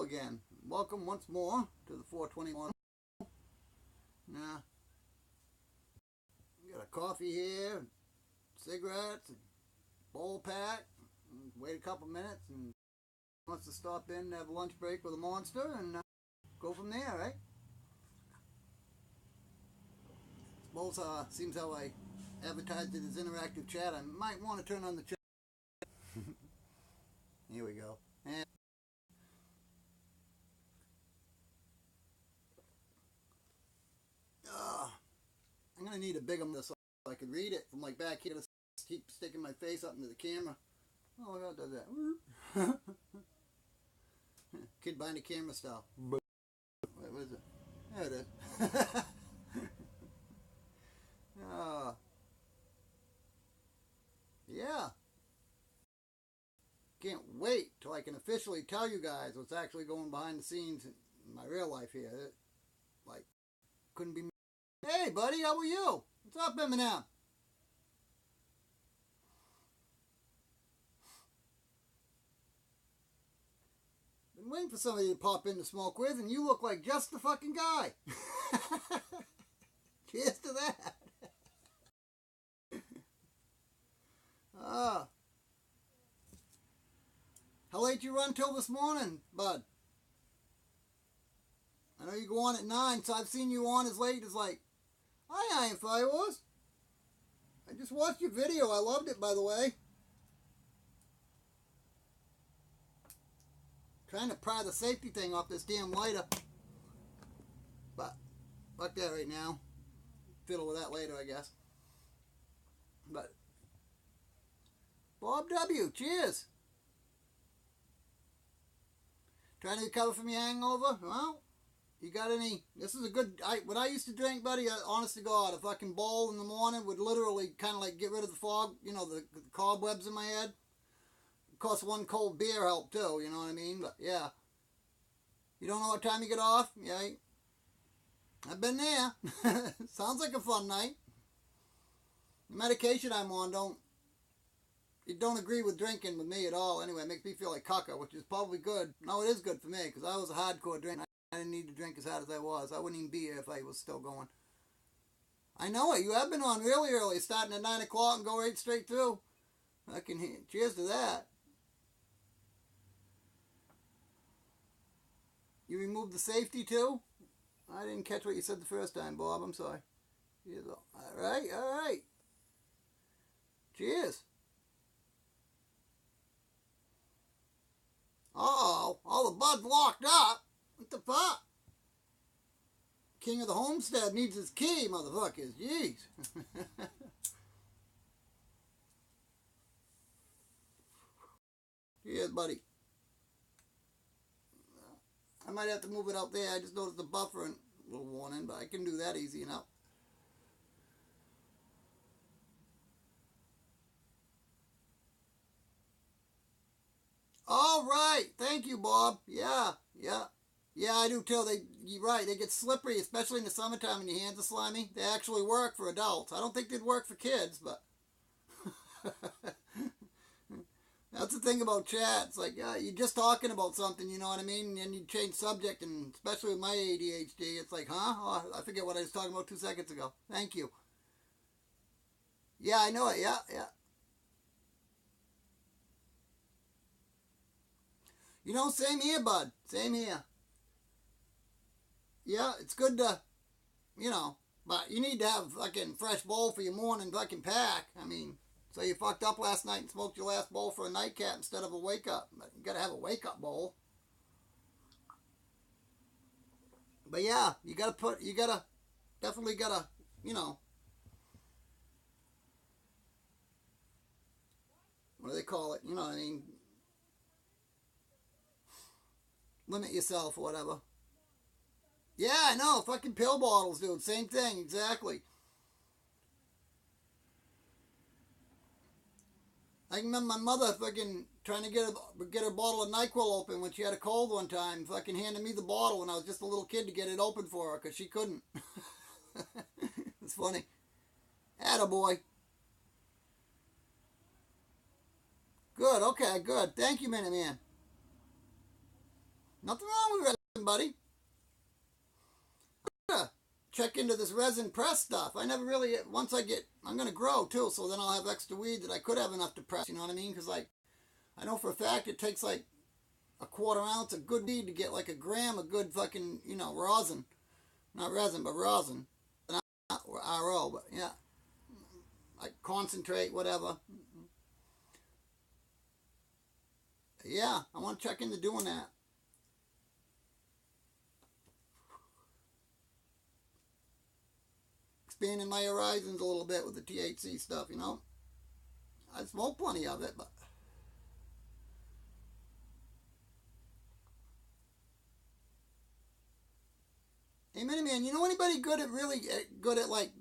hello again. Welcome once more to the 421. Now, got a coffee here, cigarettes, bowl pack. Wait a couple minutes and wants to stop in and have a lunch break with a monster and go from there, right? Suppose seems how I advertised it as interactive chat. I might want to turn on the chat. Here we go. And I'm going to need a bigger one so I can read it from like back here to keep sticking my face up into the camera. Oh, God does that. Kid behind the camera style. Wait, what is it? There it is. Yeah. Can't wait till I can officially tell you guys what's actually going behind the scenes in my real life here. Like, couldn't be me. Hey, buddy, how are you? What's up, Eminem? Been waiting for somebody to pop in to smoke with, and you look like just the fucking guy. Cheers to that. How late you run till this morning, bud? I know you go on at 9, so I've seen you on as late as like, hi, Iron Firewars. I just watched your video. I loved it, by the way. Trying to pry the safety thing off this damn lighter. But, fuck that right now. Fiddle with that later, I guess. But, Bob W., cheers. Trying to recover from your hangover? Well, you got any? This is a good. What I used to drink, buddy, honest to God, a fucking bowl in the morning would literally kind of like get rid of the fog, you know, the cobwebs in my head. Of course, one cold beer helped too, you know what I mean? But yeah. You don't know what time you get off? Yeah. I've been there. Sounds like a fun night. The medication I'm on it don't agree with drinking with me at all. Anyway, it makes me feel like caca, which is probably good. No, it is good for me, because I was a hardcore drinker. I didn't need to drink as hard as I was. I wouldn't even be here if I was still going. I know it. You have been on really early, starting at 9 o'clock and go right straight through. I can hear. Cheers to that. You removed the safety too? I didn't catch what you said the first time, Bob. I'm sorry. All right. Cheers. Uh-oh, all the buds locked up. What the fuck? King of the Homestead needs his key, motherfuckers. Jeez. Cheers, buddy. I might have to move it out there. I just noticed the buffer and a little warning, but I can do that easy enough. All right. Thank you, Bob. Yeah, I do too. You're right. They get slippery, especially in the summertime when your hands are slimy. They actually work for adults. I don't think they'd work for kids, but that's the thing about chat. It's like, yeah, you're just talking about something, you know what I mean? And then you change subject, and especially with my ADHD, it's like, huh? Oh, I forget what I was talking about 2 seconds ago. Thank you. Yeah, I know it. Yeah. You know, same here, bud. Same here. Yeah, it's good to, you know, but you need to have fucking fresh bowl for your morning fucking pack. I mean, so you fucked up last night and smoked your last bowl for a nightcap instead of a wake up. But you gotta have a wake up bowl. But yeah, definitely gotta, you know, what do they call it? You know what I mean? Limit yourself or whatever. Yeah, I know. Fucking pill bottles, dude. Same thing, exactly. I remember my mother fucking trying to get her bottle of NyQuil open when she had a cold one time. Fucking handed me the bottle when I was just a little kid to get it open for her because she couldn't. It's funny. Attaboy. Good, okay, good. Thank you, Minuteman. Nothing wrong with resin, buddy. Check into this resin press stuff. I never really, once I'm going to grow too, so then I'll have extra weed that I could have enough to press, you know what I mean? Because like, I know for a fact it takes like a quarter ounce of good weed to get like a gram of good fucking, you know, rosin. Not resin, but rosin. Not RO, but yeah. Like concentrate, whatever. Yeah, I want to check into doing that. Expanding my horizons a little bit with the THC stuff, you know. I smoke plenty of it, but hey, Miniman, you know anybody good at really good at like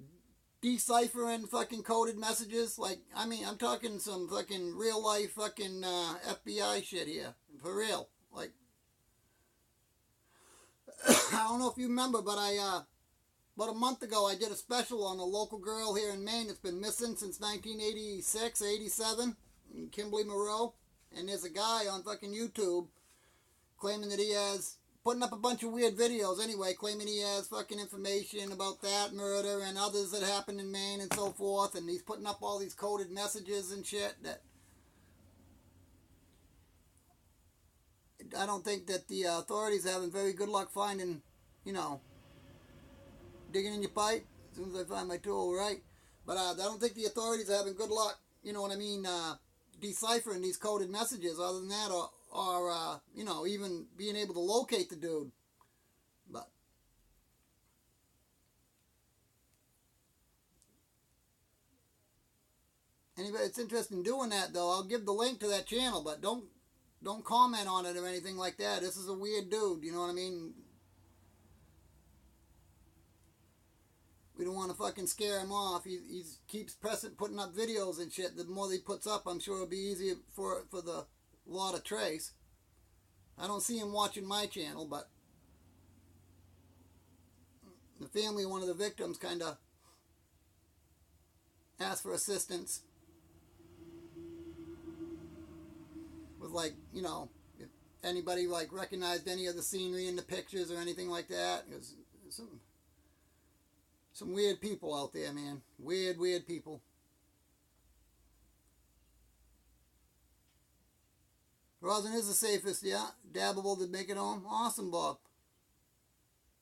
deciphering fucking coded messages? Like, I mean, I'm talking some fucking real life fucking FBI shit here, for real. Like, I don't know if you remember, but about a month ago, I did a special on a local girl here in Maine that's been missing since 1986, 87, Kimberly Moreau. And there's a guy on fucking YouTube claiming that he has, putting up a bunch of weird videos anyway, claiming he has fucking information about that murder and others that happened in Maine and so forth. And he's putting up all these coded messages and shit that I don't think that the authorities are having very good luck finding, you know, digging in your pipe as soon as I find my tool, right? But I don't think the authorities are having good luck, you know what I mean, deciphering these coded messages other than that, or you know, even being able to locate the dude. But anybody that's interested in doing that, though, I'll give the link to that channel, but don't comment on it or anything like that. This is a weird dude, you know what I mean? We don't want to fucking scare him off. He keeps putting up videos and shit. The more he puts up, I'm sure it'll be easier for the law to trace. I don't see him watching my channel, but the family of one of the victims kind of asked for assistance with, like, you know, if anybody like recognized any of the scenery in the pictures or anything like that. It was some weird people out there, man. Weird people. Rosin is the safest, yeah. Dabbable to make it home. Awesome, Bob.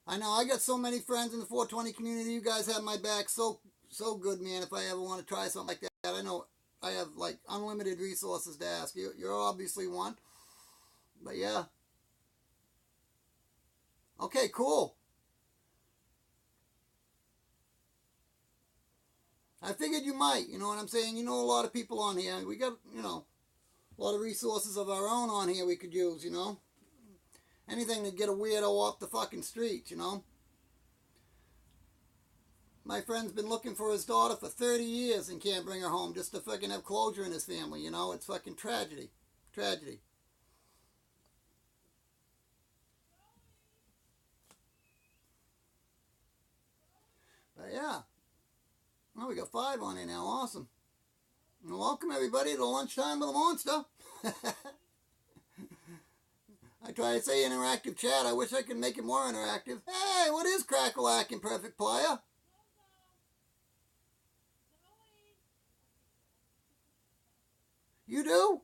I know, I got so many friends in the 420 community. You guys have my back so good, man. If I ever want to try something like that, I know I have like unlimited resources to ask. You're obviously one. But yeah. Okay, cool. I figured you might, you know what I'm saying? You know a lot of people on here. We got, you know, a lot of resources of our own on here we could use, you know? Anything to get a weirdo off the fucking streets, you know? My friend's been looking for his daughter for 30 years and can't bring her home just to fucking have closure in his family, you know? It's fucking tragedy. Tragedy. But yeah. Oh, we got 5 on here now. Awesome. And welcome everybody to Lunchtime with a Monster. I try to say interactive chat. I wish I could make it more interactive. Hey, what is Crackle-Ackin' Perfect Player? You do?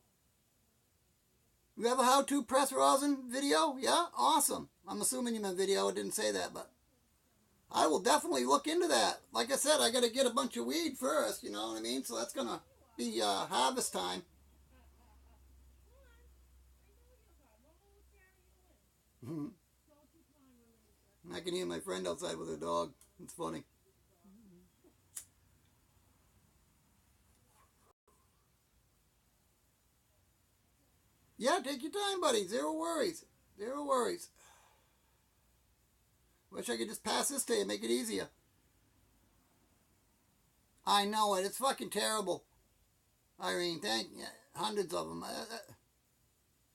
You have a how-to press rosin video? Yeah? Awesome. I'm assuming you meant video. I didn't say that, but I will definitely look into that. Like I said, I got to get a bunch of weed first, you know what I mean? So that's going to be harvest time. I can hear my friend outside with her dog. It's funny. Yeah, take your time, buddy. Zero worries. Zero worries. Wish I could just pass this to you, make it easier. I know it. It's fucking terrible. Irene, thank you. Hundreds of them.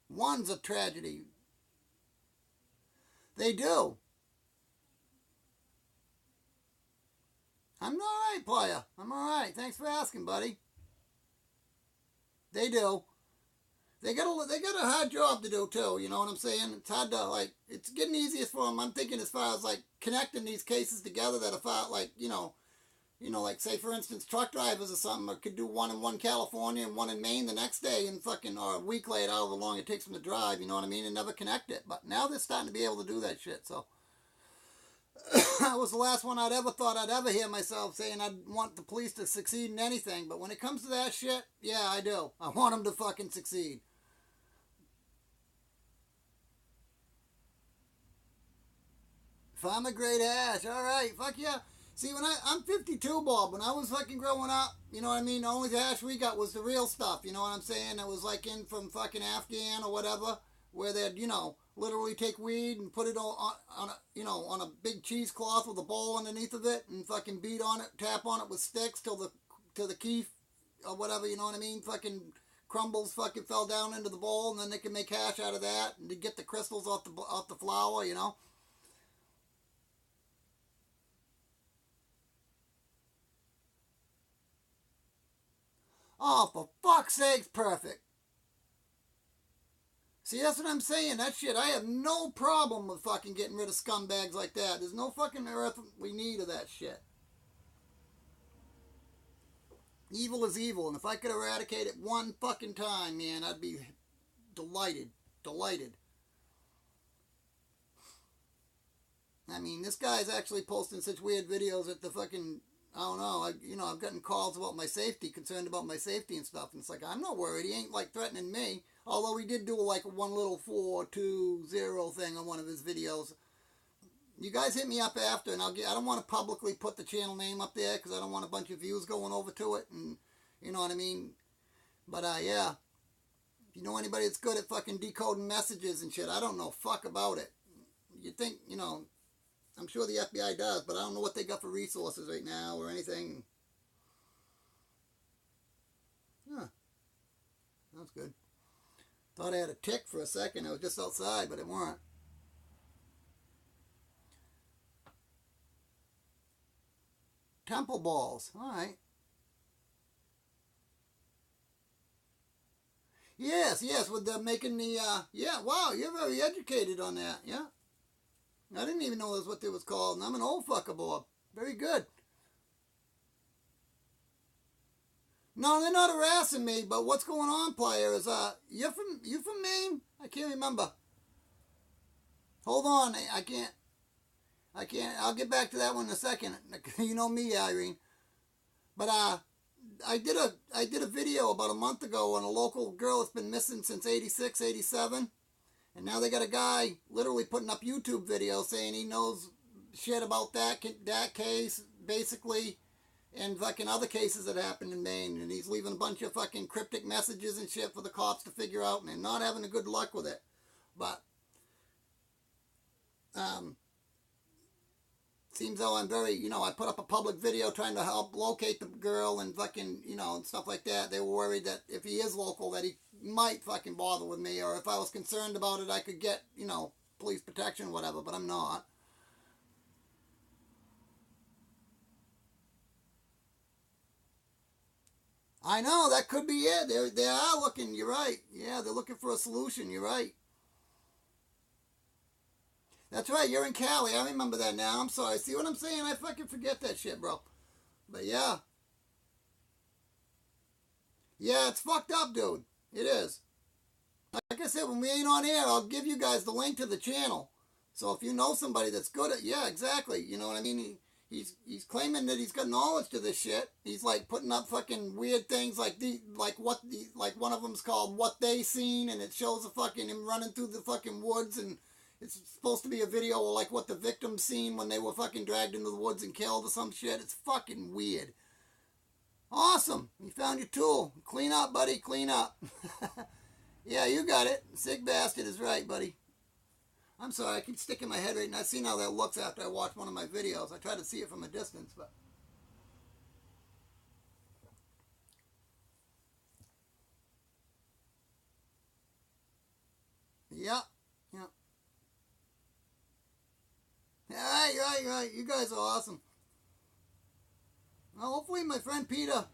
One's a tragedy. They do. I'm alright, player. I'm alright. Thanks for asking, buddy. They do. they got a hard job to do too. You know what I'm saying? It's hard to like. It's getting easiest for them. I'm thinking as far as like connecting these cases together that if I like like say for instance truck drivers or something could do one in California and one in Maine the next day and fucking or a week later, however long it takes them to drive. You know what I mean? And never connect it. But now they're starting to be able to do that shit. So. That was the last one I'd ever thought I'd ever hear myself saying I'd want the police to succeed in anything. But when it comes to that shit, yeah, I do. I want them to fucking succeed. If I'm a great ass, all right, fuck yeah. See, I'm 52, Bob. When I was fucking growing up, you know what I mean? The only hash we got was the real stuff. You know what I'm saying? It was like in from fucking Afghan or whatever, where they'd literally take weed and put it on a big cheesecloth with a bowl underneath of it and fucking beat on it, tap on it with sticks till the keef or whatever. You know what I mean? Fucking crumbles fucking fell down into the bowl, and then they can make hash out of that and to get the crystals off the flour. You know. Oh, for fuck's sakes, perfect. See, that's what I'm saying. That shit, I have no problem with fucking getting rid of scumbags like that. There's no fucking earthly need of that shit. Evil is evil, and if I could eradicate it one fucking time, man, I'd be delighted. Delighted. I mean, this guy's actually posting such weird videos at the fucking, I don't know, I've gotten calls about my safety, concerned about my safety and stuff, and it's like, I'm not worried, he ain't, like, threatening me, although he did do, like, one little 420 thing on one of his videos. You guys hit me up after, and I don't want to publicly put the channel name up there, because I don't want a bunch of views going over to it, and, you know what I mean, but, yeah, if you know anybody that's good at fucking decoding messages and shit, I don't know fuck about it. You think, I'm sure the FBI does, but I don't know what they got for resources right now or anything. Huh. That's good. Thought I had a tick for a second. I was just outside, but it weren't. Temple balls. All right. Yes, with the making the, yeah, wow, you're very educated on that, yeah. I didn't even know that's what it was called, and I'm an old fucker, Bob. Very good. No, they're not harassing me, but what's going on, player, is, you from Maine? I can't remember. Hold on, I can't, I'll get back to that one in a second. You know me, Irene. But, I did a video about a month ago on a local girl that's been missing since 86, 87. And now they got a guy literally putting up YouTube videos saying he knows shit about that case, basically, and fucking other cases that happened in Maine. And he's leaving a bunch of fucking cryptic messages and shit for the cops to figure out, and they're not having a good luck with it. But, seems though I'm very, I put up a public video trying to help locate the girl and fucking, and stuff like that. They were worried that if he is local that he might fucking bother with me, or if I was concerned about it I could get, police protection or whatever, but I'm not. I know, that could be it. They are looking, you're right. Yeah, they're looking for a solution, you're right. That's right, you're in Cali. I remember that now. I'm sorry. See what I'm saying? I fucking forget that shit, bro. But yeah. Yeah, it's fucked up, dude. It is. Like I said, when we ain't on air, I'll give you guys the link to the channel. So if you know somebody that's good at, yeah, exactly. You know what I mean? He's claiming that he's got knowledge to this shit. He's like putting up fucking weird things like one of them's called What They Seen, and it shows a fucking him running through the fucking woods, and it's supposed to be a video of like what the victims seen when they were fucking dragged into the woods and killed or some shit. It's fucking weird. Awesome. You found your tool. Clean up, buddy. Clean up. Yeah, you got it. Sick bastard is right, buddy. I'm sorry. I keep sticking my head right now. I've seen how that looks after I watch one of my videos. I try to see it from a distance, but... Yeah. Yeah. Right. You guys are awesome. Well, hopefully my friend Peter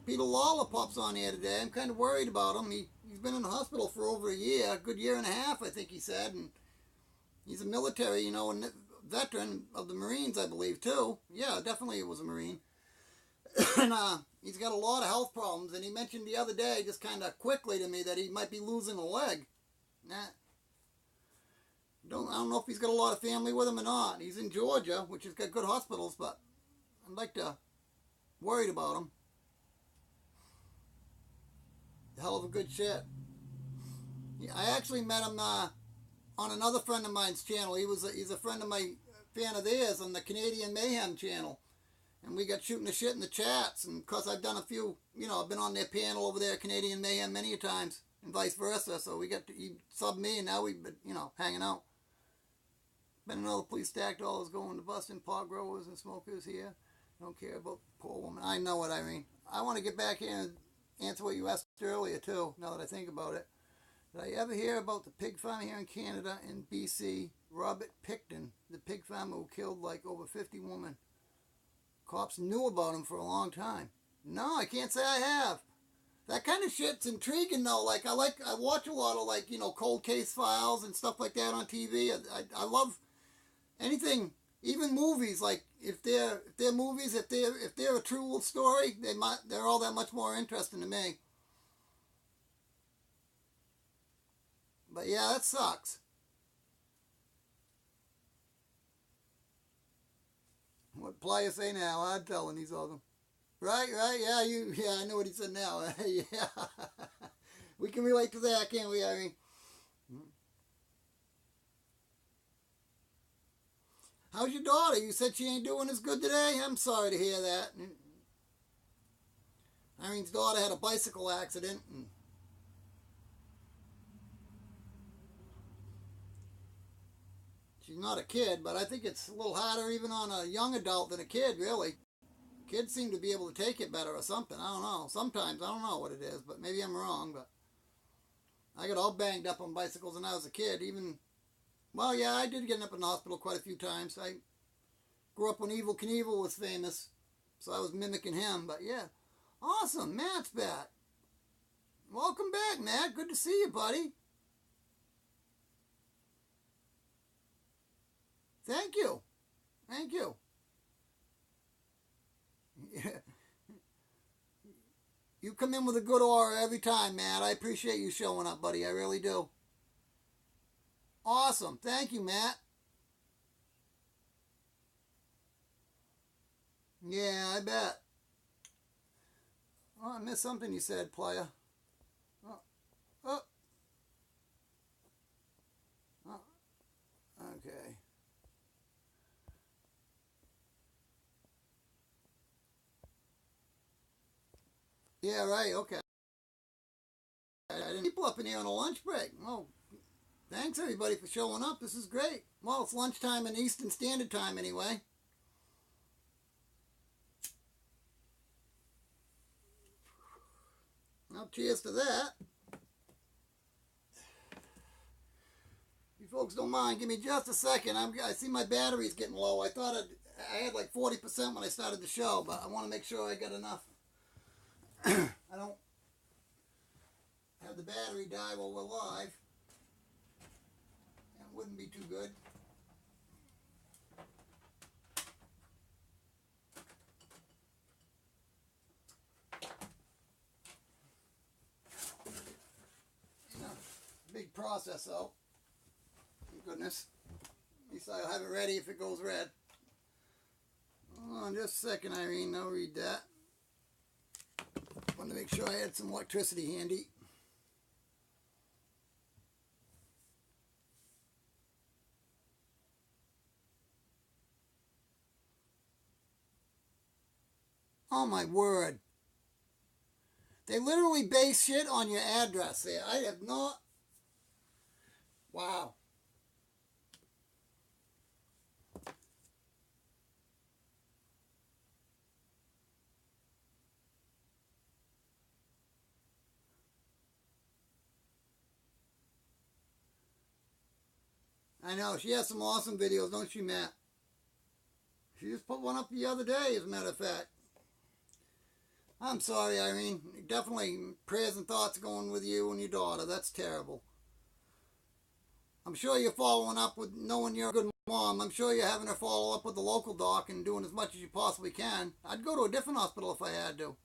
Peter Lawler pops on here today. I'm kind of worried about him. He's been in the hospital for over a year, a good year and a half, I think he said. And he's a military, you know, and veteran of the Marines, I believe, too. Yeah, definitely it was a Marine. And he's got a lot of health problems. And he mentioned the other day, just kind of quickly to me, that he might be losing a leg. Nah. I don't know if he's got a lot of family with him or not. He's in Georgia, which has got good hospitals, but I'd like to worried about him. Hell of a good shit. Yeah, I actually met him on another friend of mine's channel. He's a friend of my fan of theirs on the Canadian Mayhem channel. And we got shooting the shit in the chats. And of course I've done a few, you know, I've been on their panel over there, Canadian Mayhem, many a times. And vice versa. So he subbed me and now we've been, you know, hanging out. Been another police stacked dollars going to busting pot growers and smokers here. Don't care about the poor woman. I know what I mean. I want to get back here and answer what you asked earlier too, now that I think about it. Did I ever hear about the pig farm here in Canada in BC? Robert Picton, the pig farmer who killed like over 50 women. Cops knew about him for a long time. No, I can't say I have. That kind of shit's intriguing though. Like I watch a lot of like, you know, cold case files and stuff like that on TV. I love anything, even movies. Like if they're movies, if they're a true story, they're all that much more interesting to me. But yeah, that sucks. What Playa say now? I'm telling these other. Right, yeah, I know what he said now. Yeah. We can relate to that, can't we, Irene? How's your daughter? You said she ain't doing as good today? I'm sorry to hear that. Irene's daughter had a bicycle accident. And she's not a kid, but I think it's a little harder even on a young adult than a kid, really. Kids seem to be able to take it better or something. I don't know. Sometimes, I don't know what it is, but maybe I'm wrong. But I got all banged up on bicycles when I was a kid. Well, yeah, I did get up in the hospital quite a few times. I grew up when Evel Knievel was famous, so I was mimicking him. But yeah, awesome. Matt's back. Welcome back, Matt. Good to see you, buddy. Thank you. Thank you. You come in with a good aura every time, Matt. I appreciate you showing up, buddy. I really do. Awesome. Thank you, Matt. Yeah, I bet. Oh, I missed something you said, Playa. Oh. Oh. Oh. Okay. Yeah, right, okay. I didn't people up in here on a lunch break. Oh, thanks everybody for showing up. This is great. Well, it's lunchtime in Eastern Standard Time anyway. Well, cheers to that. You folks don't mind, give me just a second. I see my battery's getting low. I thought I had like 40% when I started the show, but I want to make sure I got enough. I don't have the battery die while we're live. That wouldn't be too good. Big process though. Thank goodness. At least I'll have it ready if it goes red. Hold on just a second, Irene. I'll read that. Wanted to make sure I had some electricity handy. Oh my word. They literally base shit on your address there. I have not. Wow. I know, she has some awesome videos, don't she, Matt? She just put one up the other day, as a matter of fact. I'm sorry, Irene. Definitely prayers and thoughts going with you and your daughter. That's terrible. I'm sure you're following up with knowing you're a good mom. I'm sure you're having her follow up with the local doc and doing as much as you possibly can. I'd go to a different hospital if I had to.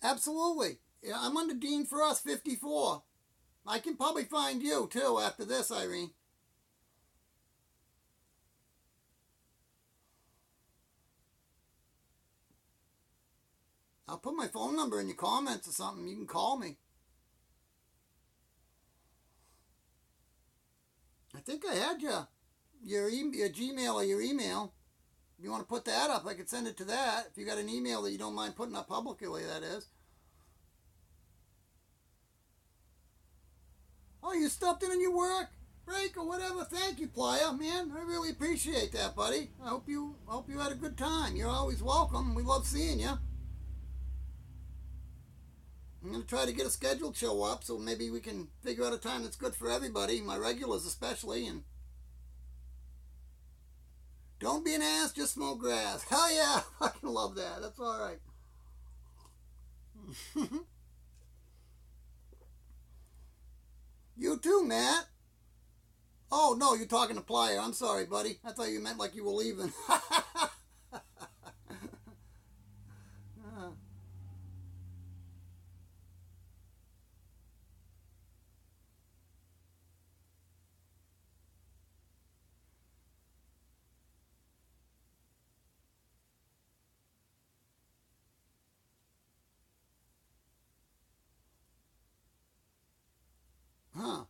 Absolutely. Yeah, I'm under Dean Frost 54. I can probably find you too after this, Irene. I'll put my phone number in your comments or something. You can call me. I think I had your Gmail or your email. If you want to put that up, I could send it to that. If you got an email that you don't mind putting up publicly, that is. Oh, you stopped in on your work break or whatever. Thank you, Playa. Man, I really appreciate that, buddy. I hope you had a good time. You're always welcome. We love seeing you. I'm going to try to get a scheduled show up so maybe we can figure out a time that's good for everybody, my regulars especially, and don't be an ass, just smoke grass. Hell yeah, I fucking love that. That's all right. You too, Matt. Oh, no, you're talking to Playa. I'm sorry, buddy. I thought you meant like you were leaving. Huh.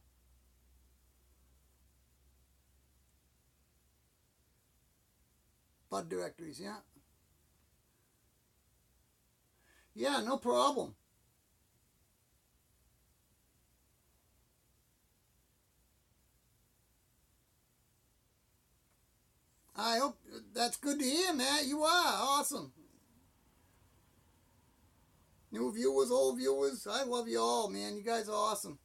Bud directories, yeah. Yeah, no problem. I hope that's good to hear, Matt. You are awesome. New viewers, old viewers, I love you all, man. You guys are awesome.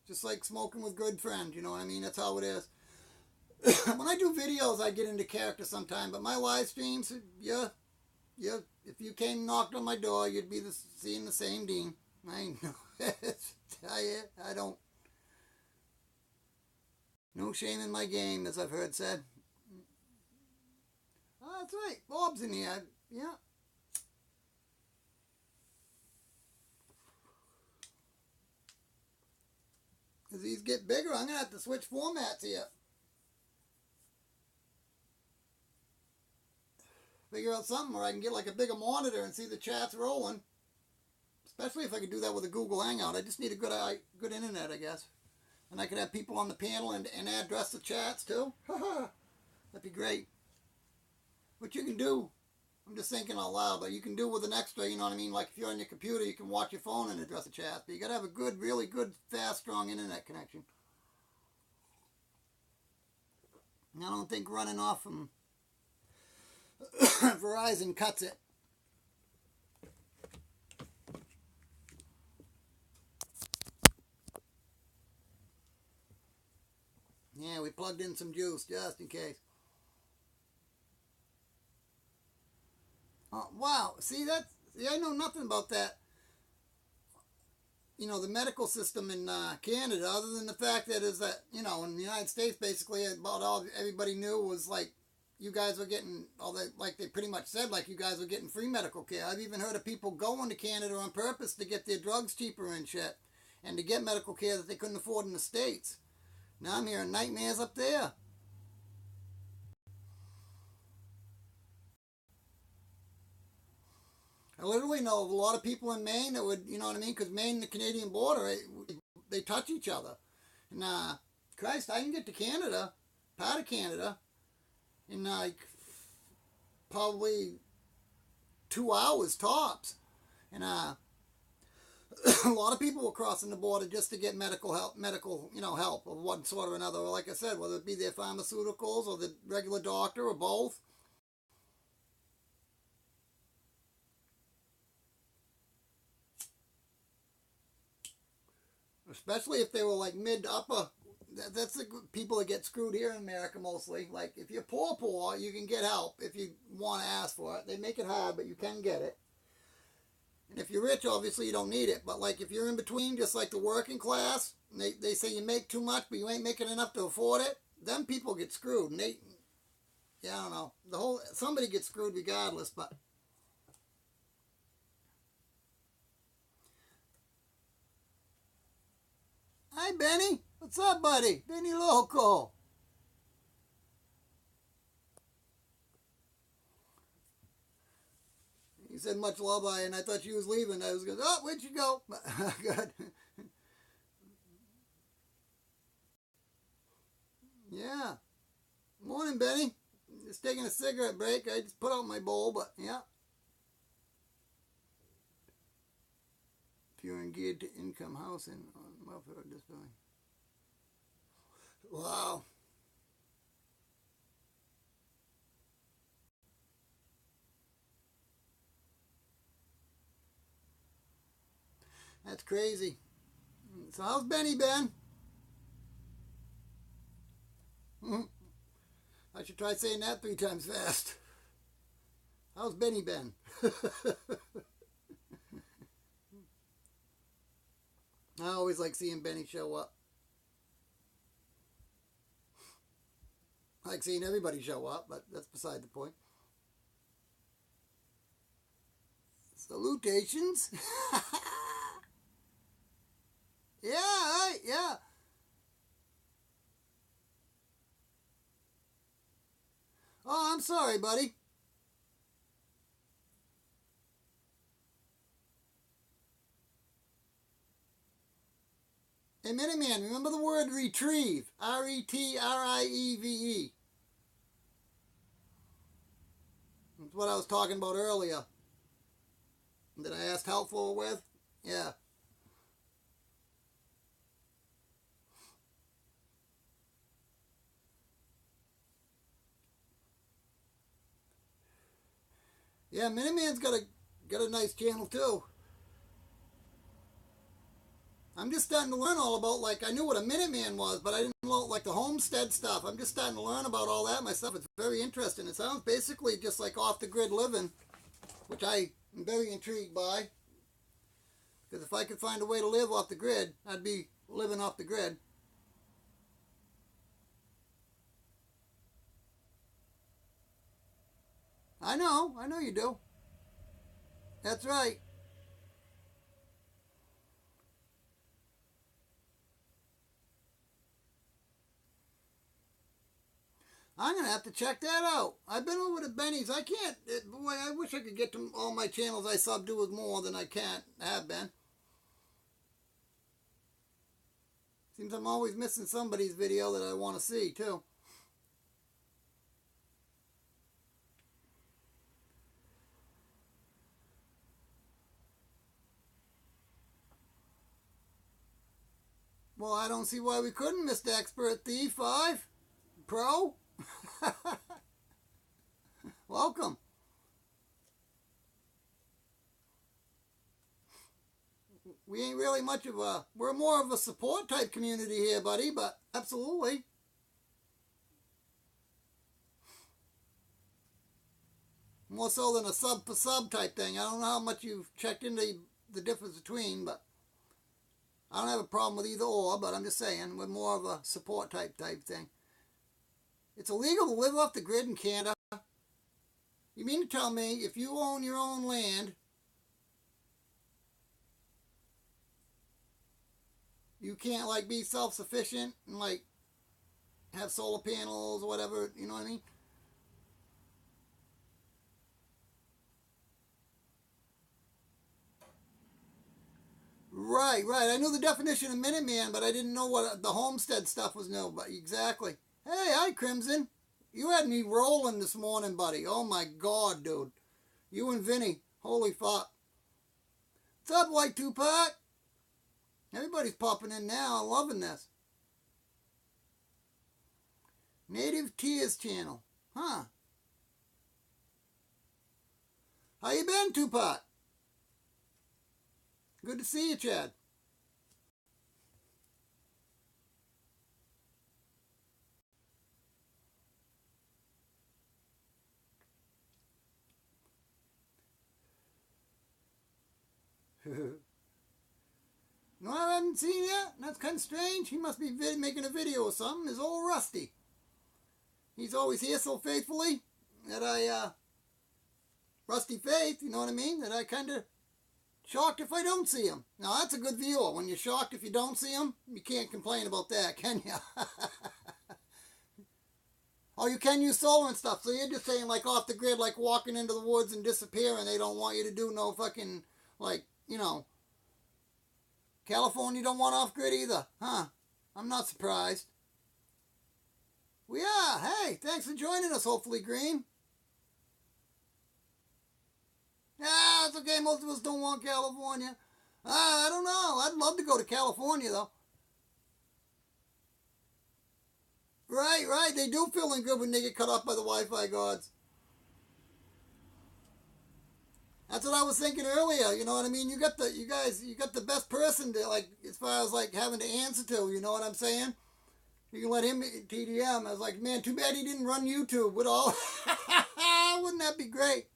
Just like smoking with good friends, you know what I mean? That's how it is. When I do videos, I get into character sometimes, but my live streams, yeah. If you came and knocked on my door, you'd be seeing the same Dean. I know. I don't. No shame in my game, as I've heard said. Oh, that's right. Bob's in here. Yeah. As these get bigger, I'm going to have to switch formats here. Figure out something where I can get like a bigger monitor and see the chats rolling. Especially if I could do that with a Google Hangout. I just need a good internet, I guess. And I could have people on the panel and address the chats too. That'd be great. What you can do, I'm just thinking out loud, but you can do with an extra, you know what I mean? Like if you're on your computer, you can watch your phone and address the chat. But you got to have a good, really good, fast, strong internet connection. And I don't think running off from Verizon cuts it. Yeah, we plugged in some juice just in case. Wow, see I know nothing about that. You know, the medical system in Canada, other than the fact that is that, you know, in the United States, basically about all everybody knew was like you guys were getting all that, like they pretty much said, like you guys were getting free medical care. I've even heard of people going to Canada on purpose to get their drugs cheaper and shit, and to get medical care that they couldn't afford in the States. Now I'm hearing nightmares up there. I literally know of a lot of people in Maine that would, you know what I mean? Because Maine and the Canadian border, they touch each other. And, Christ, I can get to Canada, part of Canada, in like probably 2 hours tops. And, a lot of people were crossing the border just to get medical help of one sort or another. Or like I said, whether it be their pharmaceuticals or the regular doctor or both. Especially if they were like mid to upper, that's the people that get screwed here in America mostly. Like, if you're poor, you can get help if you want to ask for it. They make it hard, but you can get it. And if you're rich, obviously you don't need it. But like if you're in between, just like the working class, they say you make too much, but you ain't making enough to afford it, then people get screwed. And yeah, I don't know. Somebody gets screwed regardless, but. Hi, Benny. What's up, buddy? Benny Loco. He said much love, and I thought you was leaving. I was going, oh, where'd you go? Good. Yeah. Morning, Benny. Just taking a cigarette break. I just put out my bowl, but yeah. If you're engaged to income housing on welfare disability. Wow. That's crazy. So how's Benny been? I should try saying that 3 times fast. How's Benny been? I always like seeing Benny show up. I like seeing everybody show up, but that's beside the point. Salutations. Yeah, right, yeah. Oh, I'm sorry, buddy. Hey, Miniman, remember the word retrieve. R-E-T-R-I-E-V-E. That's what I was talking about earlier. That I asked helpful with? Yeah. Yeah, Miniman's got a nice channel too. I'm just starting to learn all about, like, I knew what a Minuteman was, but I didn't know, like, the homestead stuff. I'm just starting to learn about all that myself. It's very interesting. It sounds basically just like off-the-grid living, which I am very intrigued by. Because if I could find a way to live off the grid, I'd be living off the grid. I know you do. That's right. I'm going to have to check that out. I've been over to Benny's. I can't, boy, I wish I could get to all my channels I sub to with more than I have been. Seems I'm always missing somebody's video that I want to see, too. Well, I don't see why we couldn't, Mr. Expert Thief 5 Pro. Welcome. We ain't really much of we're more of a support type community here, buddy, but absolutely. More so than a sub for sub type thing. I don't know how much you've checked into the difference between, but I don't have a problem with either or, but I'm just saying we're more of a support type thing. It's illegal to live off the grid in Canada. You mean to tell me if you own your own land, you can't, like, be self-sufficient and, like, have solar panels or whatever, you know what I mean? Right. I knew the definition of Minuteman, but I didn't know what the homestead stuff was new. But exactly. Hey, hi, Crimson. You had me rolling this morning, buddy. Oh, my God, dude. You and Vinny. Holy fuck. What's up, White Tupac? Everybody's popping in now. I'm loving this. Native Tears channel. Huh. How you been, Tupac? Good to see you, Chad. No, I haven't seen yet. That's kind of strange. He must be making a video or something. Is old Rusty. He's always here so faithfully that Rusty Faith, you know what I mean? That I kind of shocked if I don't see him. Now, that's a good viewer. When you're shocked if you don't see him, you can't complain about that, can you? Oh, you can use solar and stuff. So you're just saying, like, off the grid, like walking into the woods and disappearing. They don't want you to do no fucking, like, you know. California don't want off grid either. Huh. I'm not surprised. We are. Hey, thanks for joining us, hopefully, Green. Ah, it's okay. Most of us don't want California. I don't know. I'd love to go to California, though. Right, right. They do feel in good when they get cut off by the Wi-Fi gods. That's what I was thinking earlier. You know what I mean? You got the best person to, like, as far as like having to answer to. You know what I'm saying? You can let him TDM. I was like, man, too bad he didn't run YouTube with all. Wouldn't that be great?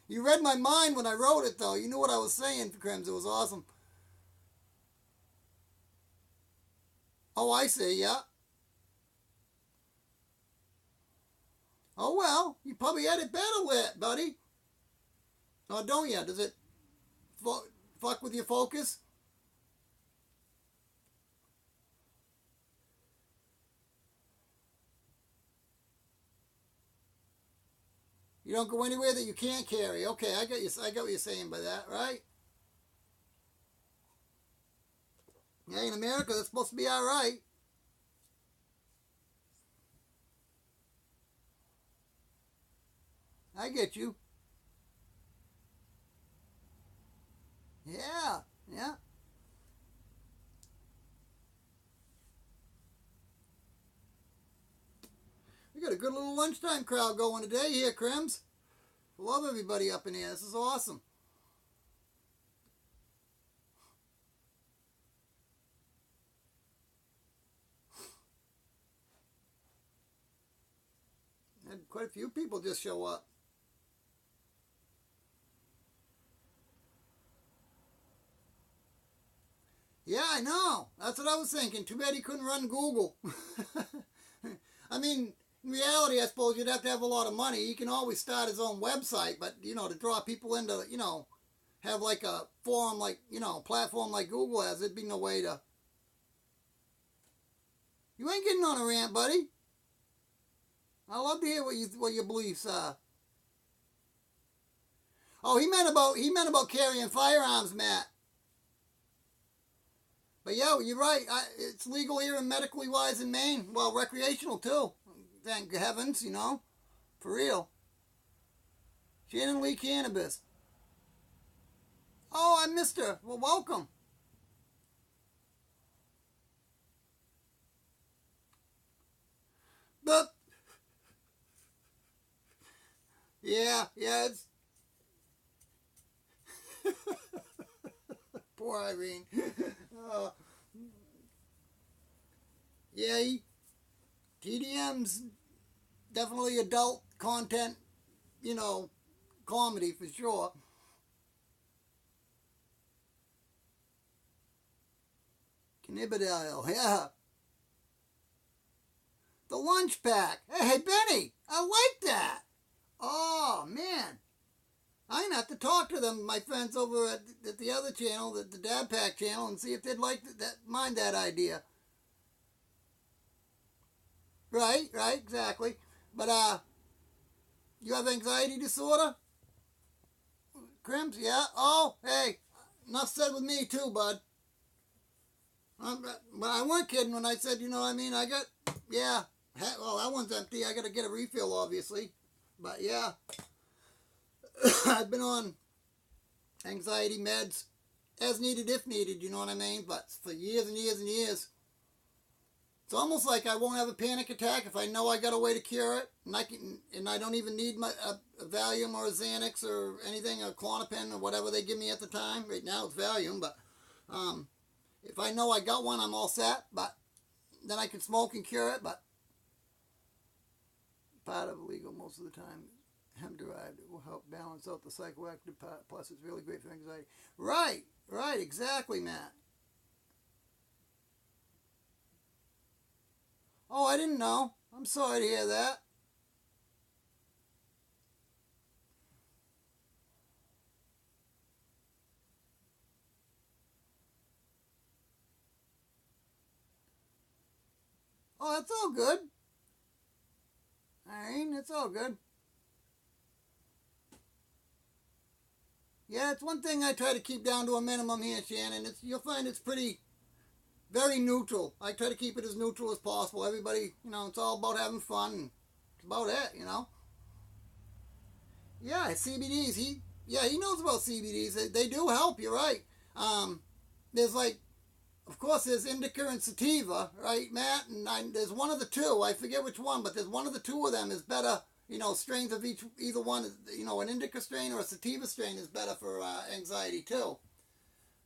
You read my mind when I wrote it, though. You knew what I was saying, Crims. It was awesome. Oh, I see. Yeah. Oh, well, you probably had it better lit, buddy. Oh, don't you? Does it fuck with your focus? You don't go anywhere that you can't carry. Okay, I got you. I got what you're saying by that, right? Yeah, in America, that's supposed to be all right. I get you. Yeah, yeah. We got a good little lunchtime crowd going today here, Crims. Love everybody up in here. This is awesome. Had quite a few people just show up. Yeah, I know. That's what I was thinking. Too bad he couldn't run Google. I mean, in reality, I suppose you'd have to have a lot of money. He can always start his own website, but, you know, to draw people into, you know, have like a forum like, you know, platform like Google has, there'd be no way to. You ain't getting on a rant, buddy. I love to hear what your beliefs are. Oh, he meant about carrying firearms, Matt. But yeah, you're right. It's legal here and medically wise in Maine. Well, recreational too. Thank heavens, you know. For real. Shannon Lee Cannabis. Oh, I missed her. Well, welcome. But yeah, it's poor Irene. Yeah, TDM's definitely adult content, you know, comedy for sure. Cannabidile, yeah. The lunch pack. Hey, Benny, I like that. Oh, man. I'm going to have to talk to them, my friends over at the other channel, the Dad Pack channel, and see if they'd like mind that idea. Right, exactly. But, you have anxiety disorder? Crims, yeah? Oh, hey, enough said with me too, bud. But I weren't kidding when I said, you know what I mean? Yeah. Well, that one's empty. I got to get a refill, obviously. But, yeah. I've been on anxiety meds as needed, if needed, you know what I mean? But for years and years and years. It's almost like I won't have a panic attack if I know I got a way to cure it, and I don't even need a Valium or a Xanax or anything, or Klonopin or whatever they give me at the time. Right now it's Valium, but if I know I got one, I'm all set. But then I can smoke and cure it. But part of illegal most of the time. hemp-derived. It will help balance out the psychoactive part. Plus, it's really great for anxiety. Right, right, exactly, Matt. Oh, I didn't know. I'm sorry to hear that. Oh, that's all good. I mean, it's all good. Yeah, it's one thing I try to keep down to a minimum here, Shannon. You'll find it's pretty, very neutral. I try to keep it as neutral as possible. Everybody, it's all about having fun. And it's about it. Yeah, CBDs. He knows about CBDs. They do help. You're right. There's like, of course, there's indica and sativa, right, Matt? And there's one of the two. I forget which one, but there's one of the two of them is better. Strains of either one. An indica strain or a sativa strain is better for anxiety too,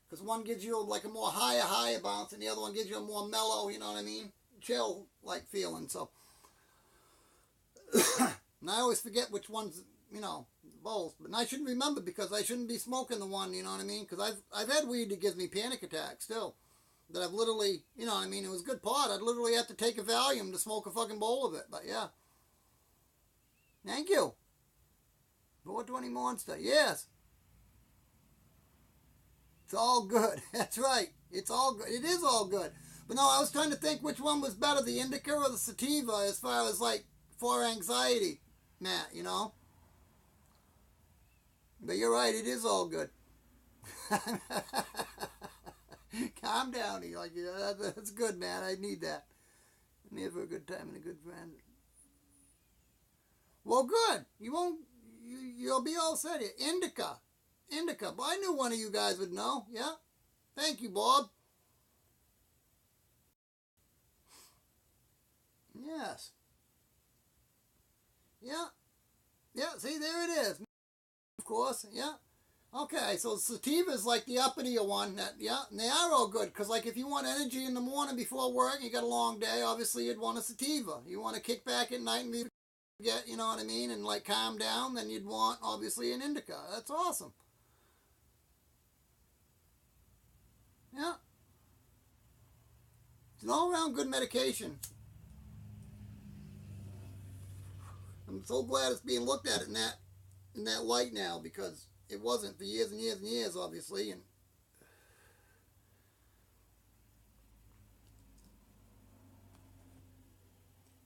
because one gives you like a more higher bounce, and the other one gives you a more mellow. You know what I mean? Chill like feeling. So, and I always forget which one's both. But I shouldn't remember because I shouldn't be smoking the one. You know what I mean? Because I've had weed that gives me panic attacks still. That I've literally, it was good pot. I'd literally have to take a Valium to smoke a fucking bowl of it. But yeah. Thank you. 420 Monster. Yes. It's all good. That's right. It's all good. It is all good. But no, I was trying to think which one was better, the indica or the sativa, as far as like for anxiety, Matt, But you're right. It is all good. Calm down. That's good, man. I need that. I'm here for a good time and a good friend. Well, good. You'll be all set here. Indica. But I knew one of you guys would know. Yeah. Thank you, Bob. Yes. Yeah. Yeah. See, there it is. Of course. Yeah. Okay, so sativa is like the uppitier one. And they are all good because, like, if you want energy in the morning before work, you got a long day. Obviously, you'd want a sativa. You want to kick back at night and forget, you know what I mean, and like calm down. Then you'd want obviously an indica. That's awesome. Yeah, it's an all-around good medication. I'm so glad it's being looked at in that light now because it wasn't for years and years and years, obviously, and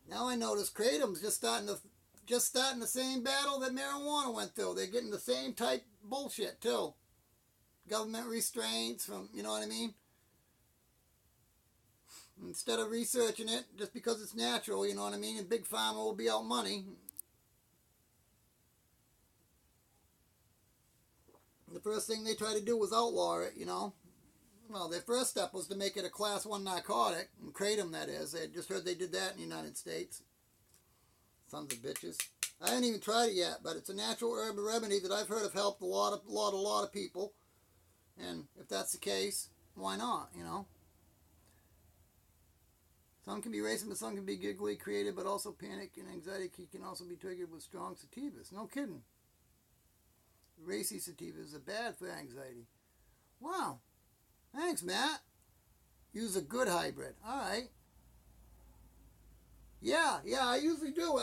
now I notice kratom's just starting the same battle that marijuana went through. They're getting the same type bullshit too. Government restraints from, you know what I mean? Instead of researching it just because it's natural, you know what I mean? And Big Pharma will be out money. The first thing they tried to do was outlaw it, Well, their first step was to make it a class 1 narcotic, and kratom, that is. They just heard they did that in the United States. Sons of bitches. I haven't even tried it yet, but it's a natural herb remedy that I've heard have helped a lot of people. And if that's the case, why not, Some can be racing, but some can be giggly, creative, but also panic and anxiety can also be triggered with strong sativas. No kidding. Racy sativas are bad for anxiety. Wow. Thanks, Matt. Use a good hybrid. All right. Yeah, I usually do.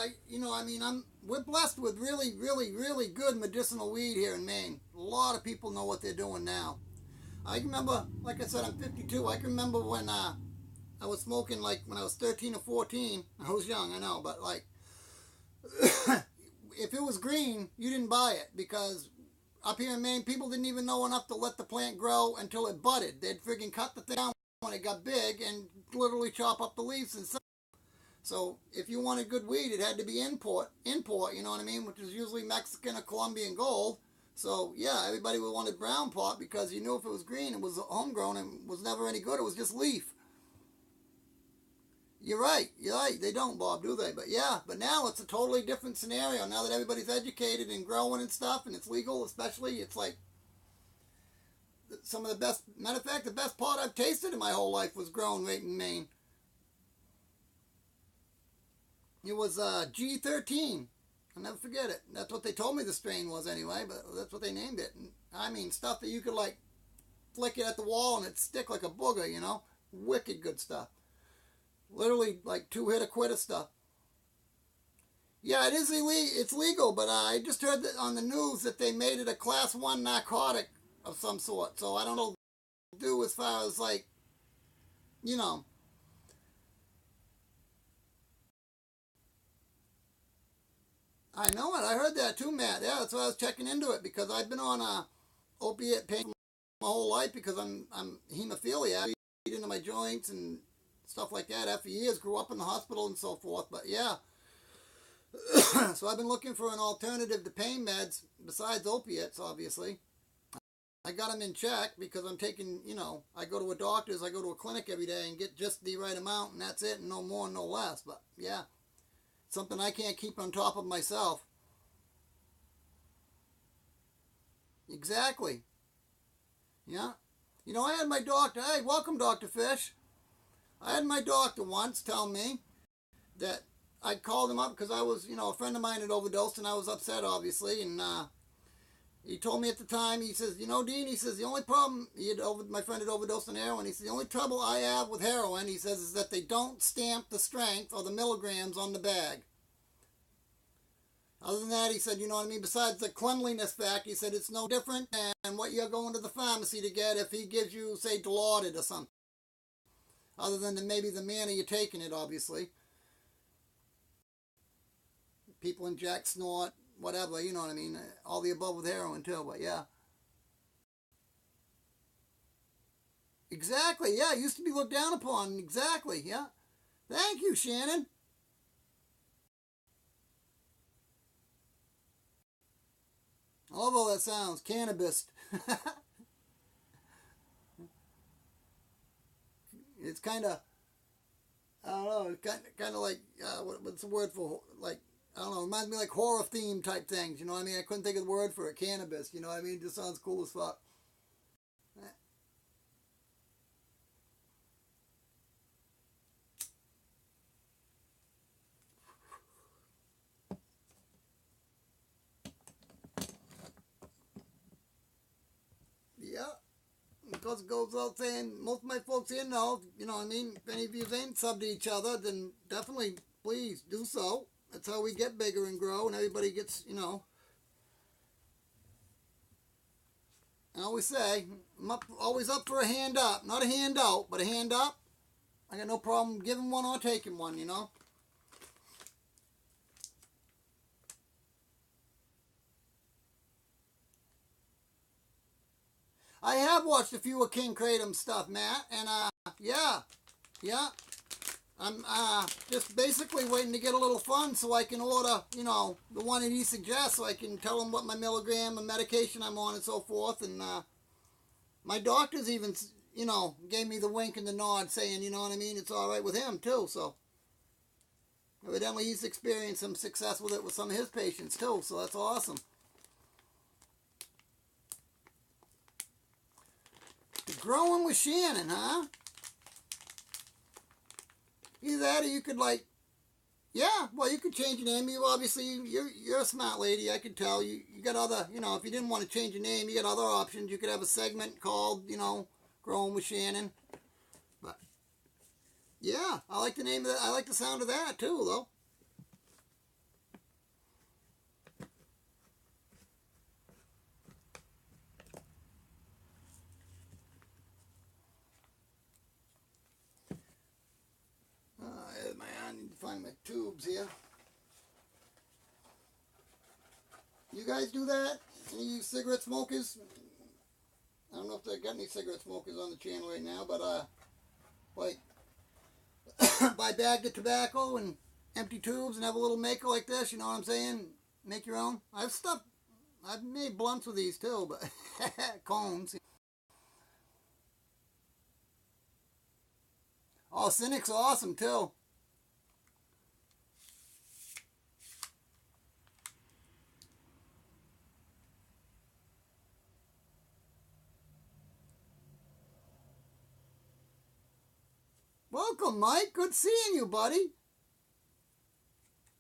We're blessed with really, really, really good medicinal weed here in Maine. A lot of people know what they're doing now. I remember, like I said, I'm 52. I can remember when I was smoking, like when I was 13 or 14. I was young, I know, but like, if it was green, you didn't buy it because up here in Maine, people didn't even know enough to let the plant grow until it budded. They'd friggin' cut the thing down when it got big and literally chop up the leaves and sell. So if you wanted good weed, it had to be import, you know what I mean, which is usually Mexican or Colombian gold. So yeah, everybody wanted brown pot because you knew if it was green, it was homegrown and was never any good. It was just leaf. You're right. They don't, Bob, do they? But now it's a totally different scenario. Now that everybody's educated and growing and stuff, and it's legal, especially, it's like some of the best. Matter of fact, the best pot I've tasted in my whole life was grown right in Maine. It was G13. I'll never forget it. That's what they told me the strain was anyway, but that's what they named it. And, I mean, stuff that you could, like, flick it at the wall and it'd stick like a booger, you know? Wicked good stuff. Literally, like, two-hitter quitter stuff. Yeah, it is illegal. It's legal, but I just heard that on the news that they made it a class 1 narcotic of some sort. So I don't know what to do as far as, like, you know. I know it. I heard that too, Matt. Yeah, that's why I was checking into it, because I've been on a opiate pain my whole life because I'm hemophilia. I eat into my joints and stuff like that after years. Grew up in the hospital and so forth. But yeah. So I've been looking for an alternative to pain meds besides opiates, obviously. I got them in check because I'm taking, you know, I go to a doctor's, I go to a clinic every day and get just the right amount, and that's it, and no more, no less. But yeah, something I can't keep on top of myself. Exactly. Yeah. You know, I had my doctor, hey, welcome, Dr. Fish. I had my doctor once tell me that I called him up because I was, you know, a friend of mine had overdosed and I was upset, obviously. And he told me at the time, he says, you know, Dean, he says, the only problem, my friend had overdosed on heroin. He says, the only trouble I have with heroin, he says, is that they don't stamp the strength or the milligrams on the bag. Other than that, he said, you know what I mean, besides the cleanliness fact, he said, it's no different than what you're going to the pharmacy to get if he gives you, say, Dilaudid or something. Other than maybe the manner you're taking it, obviously. People inject, snort, whatever, you know what I mean. All the above with heroin too, but yeah. Exactly, yeah. It used to be looked down upon. Exactly, yeah. Thank you, Shannon. I love all that sounds. Cannabis. It's kind of, I don't know, kind of like, what's the word for, like, I don't know, it reminds me like horror theme type things, you know what I mean? I couldn't think of the word for it, cannabis, you know what I mean? It just sounds cool as fuck. Yeah, because it goes without saying, most of my folks here know, you know what I mean? If any of you ain't sub to each other, then definitely, please, do so. That's how we get bigger and grow, and everybody gets, you know. I always say, I'm always up for a hand up. Not a hand out, but a hand up. I got no problem giving one or taking one, you know. I have watched a few of King Kratom stuff, Matt, and yeah, yeah. I'm just basically waiting to get a little fun so I can order, you know, the one that he suggests, so I can tell him what my milligram of medication I'm on and so forth. And my doctors even, you know, gave me the wink and the nod, saying, you know what I mean, it's all right with him too. So evidently he's experienced some success with it with some of his patients too. So that's awesome. Growing with Shannon, huh? Either that or you could, like, yeah, well, you could change your name. You obviously, you're a smart lady, I could tell. You got other, you know, if you didn't want to change your name, you got other options. You could have a segment called, you know, Growing with Shannon. But, yeah, I like the name of that. I like the sound of that, too, though. I need to find my tubes here. You guys do that? Any cigarette smokers? I don't know if they've got any cigarette smokers on the channel right now, but like buy bagged of tobacco and empty tubes and have a little maker like this, you know what I'm saying? Make your own. I've made blunts with these too, but cones. Oh, Cynic's awesome too. Welcome, Mike. Good seeing you, buddy.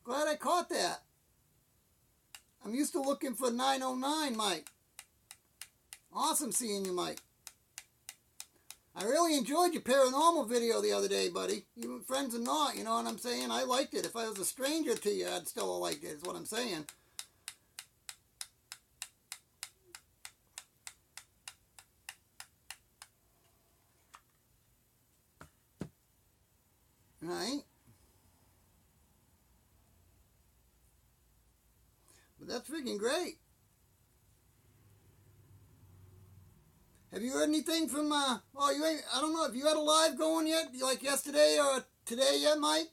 Glad I caught that. I'm used to looking for 909, Mike. Awesome seeing you, Mike. I really enjoyed your paranormal video the other day, buddy. Even friends or not, you know what I'm saying? I liked it. If I was a stranger to you, I'd still have liked it, is what I'm saying. Right? But that's freaking great. Have you heard anything from, oh, you ain't, I don't know, have you had a live going yet? Like yesterday or today yet, Mike?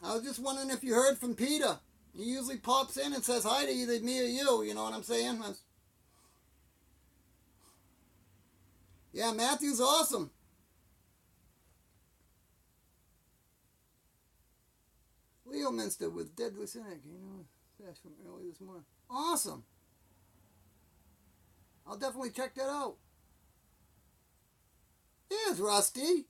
I was just wondering if you heard from Peter. He usually pops in and says hi to either me or you know what I'm saying? Yeah, Matthew's awesome. Leo Minster with Deadly Cynic, you know, that's from early this morning. Awesome. I'll definitely check that out. Here's Rusty.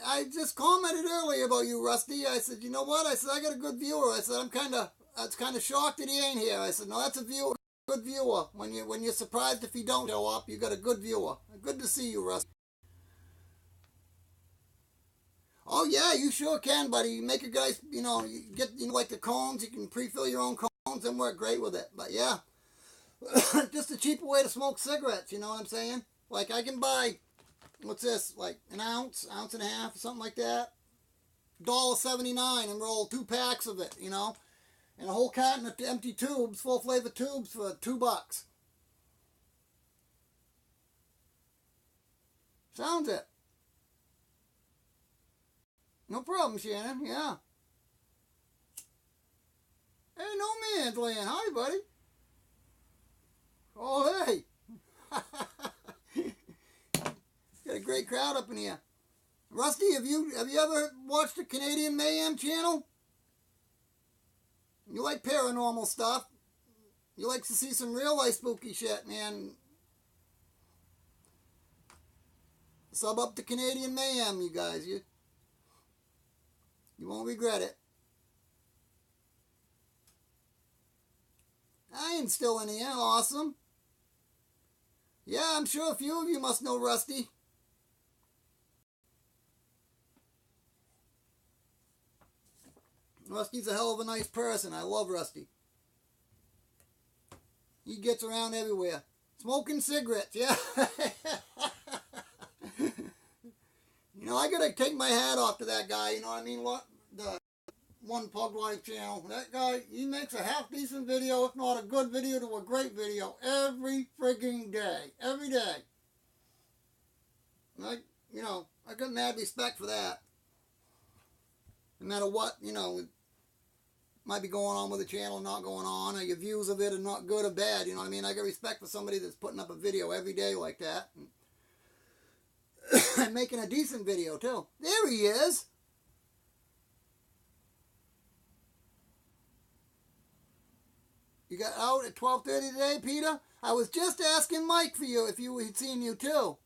I just commented earlier about you, Rusty. I said, you know what? I said, I got a good viewer. I said, I was kind of shocked that he ain't here. I said, no, that's a viewer, good viewer. When you're surprised if he don't show up, you got a good viewer. Good to see you, Rusty. Oh yeah, you sure can, buddy. You make a guy, you know, you get, you know, like the cones. You can pre-fill your own cones and work great with it. But yeah, just a cheaper way to smoke cigarettes. You know what I'm saying? Like I can buy, what's this? Like an ounce and a half, something like that. $1.79 and roll 2 packs of it. You know, and a whole carton of empty tubes, full flavor tubes for $2. Sounds it. No problem, Shannon. Yeah. Hey, no man's land. Hi, buddy. Oh, hey. Got a great crowd up in here. Rusty, have you ever watched the Canadian Mayhem channel? You like paranormal stuff. You like to see some real life spooky shit, man. Sub up to Canadian Mayhem, you guys. You won't regret it. I am still in here. Awesome. Yeah, I'm sure a few of you must know Rusty. Rusty's a hell of a nice person. I love Rusty. He gets around everywhere. Smoking cigarettes, yeah. You know, I gotta take my hat off to that guy, you know what I mean? The One Pug Life channel. That guy, he makes a half decent video, if not a good video to a great video, every frigging day. Every day. Like, you know, I got mad respect for that. No matter what, you know, might be going on with the channel, not going on, or your views of it are not good or bad, you know what I mean? I got respect for somebody that's putting up a video every day like that. And making a decent video, too. There he is! You got out at 12:30 today, Peter? I was just asking Mike for you if he'd seen you, too.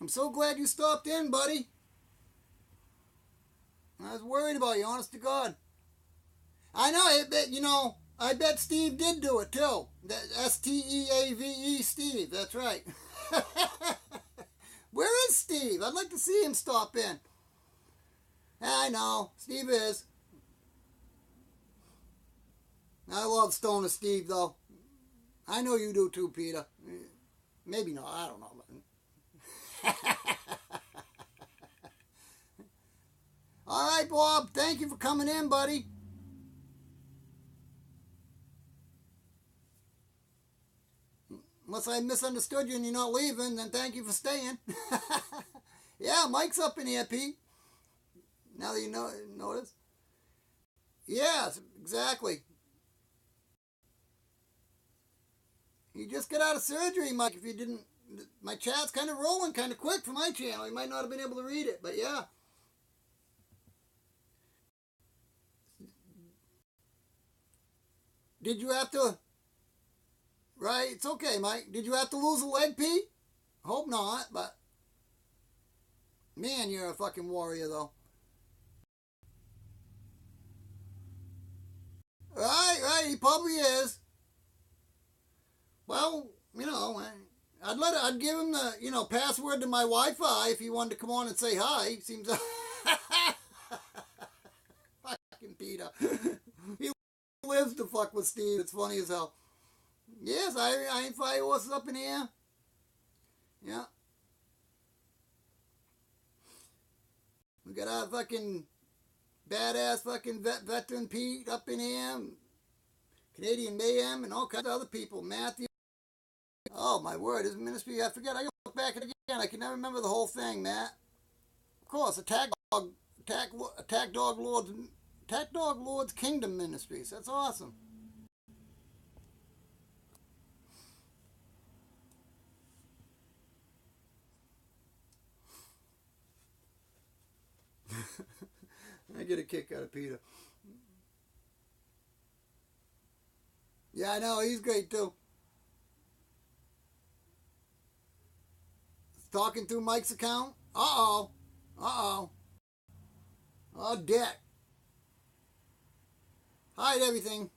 I'm so glad you stopped in, buddy. I was worried about you, honest to God. I know, I bet Steve did do it, too. Steave, Steve, that's right. Where is Steve? I'd like to see him stop in. I know, Steve is. I love Stoner Steve, though. I know you do, too, Peter. Maybe not, I don't know. All right, Bob. Thank you for coming in, buddy. Unless I misunderstood you and you're not leaving, then thank you for staying. Yeah, Mike's up in here, Pete. Now that you notice. Yes, exactly. You just got out of surgery, Mike. If you didn't, my chat's kind of rolling kind of quick for my channel. You might not have been able to read it, but yeah. Did you have to Right? It's okay, Mike. Did you have to lose a leg, Pete? Hope not, but man, you're a fucking warrior, though. Right, he probably is. Well, I'd give him the, password to my Wi-Fi if he wanted to come on and say hi. Seems fucking Peter. He lives to fuck with Steve. It's funny as hell. Yes, I ain't fire horses up in here. Yeah. We got our fucking badass fucking veteran Pete up in here. Canadian Mayhem and all kinds of other people. Matthew. Oh my word, his ministry, I forget. I gotta look back at it again. I can never remember the whole thing, Matt. Of course, Attack Dog Lord's Kingdom Ministries. That's awesome. I get a kick out of Peter. Yeah, I know, he's great too. Talking through Mike's account. Uh-oh. Uh-oh. Oh, debt. Hide everything.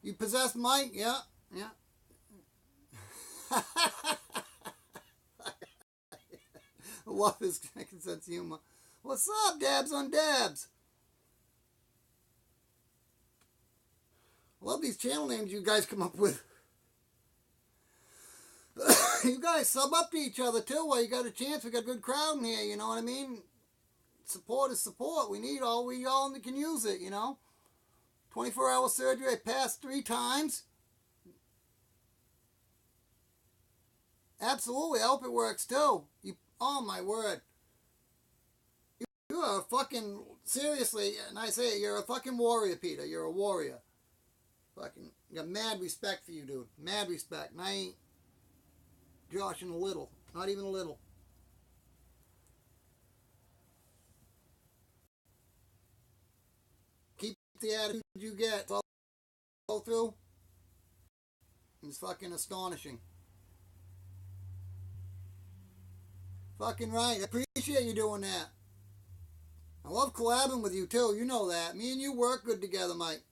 You possessed Mike? Yeah. Yeah. Love his sense of humor. What's up, Dabs on Dabs? Love these channel names you guys come up with. You guys sub up to each other too while you got a chance. We got a good crowd in here, you know what I mean? Support is support. We all can use it, 24-hour surgery. I passed 3 times. Absolutely. I hope it works too. Oh my word. You are a fucking, seriously, and I say it, you're a fucking warrior, Peter. You're a warrior. Fucking, got mad respect for you, dude. Mad respect. And I ain't joshing a little. Not even a little. Keep the attitude you get. Go through. It's fucking astonishing. Fucking right. I appreciate you doing that. I love collabing with you too. You know that. Me and you work good together, Mike.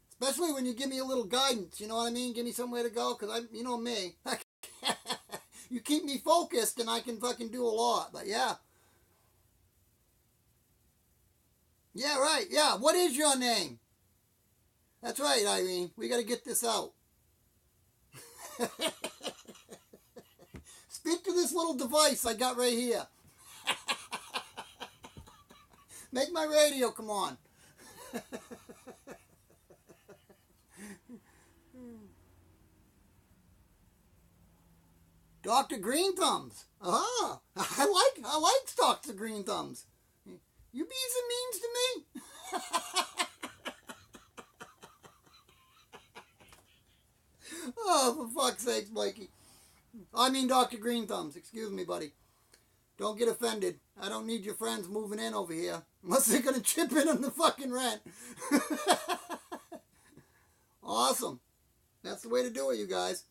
Especially when you give me a little guidance. You know what I mean? Give me somewhere to go. Because you know me. You keep me focused and I can fucking do a lot. But yeah. Yeah, right. Yeah. What is your name? That's right, Irene. We got to get this out. Speak to this little device I got right here. Make my radio come on. Dr. Green Thumbs. Ah, I like Dr. Green Thumbs. You bees and means to me. Oh, for fuck's sakes, Mikey. I mean Dr. Green Thumbs. Excuse me, buddy. Don't get offended. I don't need your friends moving in over here. Unless they're going to chip in on the fucking rent. Awesome. That's the way to do it, you guys.